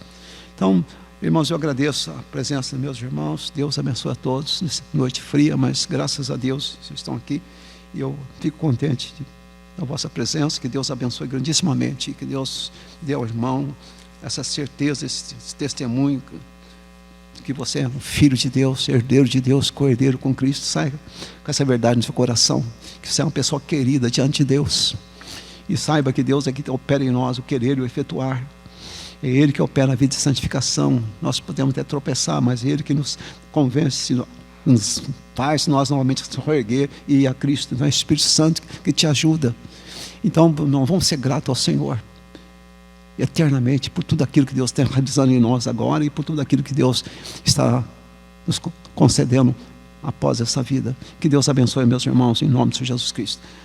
Speaker 1: Então, irmãos, eu agradeço a presença dos meus irmãos. Deus abençoe a todos nessa noite fria, mas graças a Deus vocês estão aqui e eu fico contente da vossa presença. Que Deus abençoe grandissimamente, que Deus dê ao irmão essa certeza, esse testemunho que você é um filho de Deus, herdeiro de Deus, co-herdeiro com Cristo. Saiba com essa verdade no seu coração, que você é uma pessoa querida diante de Deus, e saiba que Deus é que opera em nós o querer e o efetuar. É Ele que opera a vida de santificação. Nós podemos até tropeçar, mas é Ele que nos convence, nos faz nós novamente reerguer e ir a Cristo. Então é o Espírito Santo que te ajuda. Então não vamos ser gratos ao Senhor eternamente por tudo aquilo que Deus está realizando em nós agora e por tudo aquilo que Deus está nos concedendo após essa vida. Que Deus abençoe meus irmãos em nome de Jesus Cristo.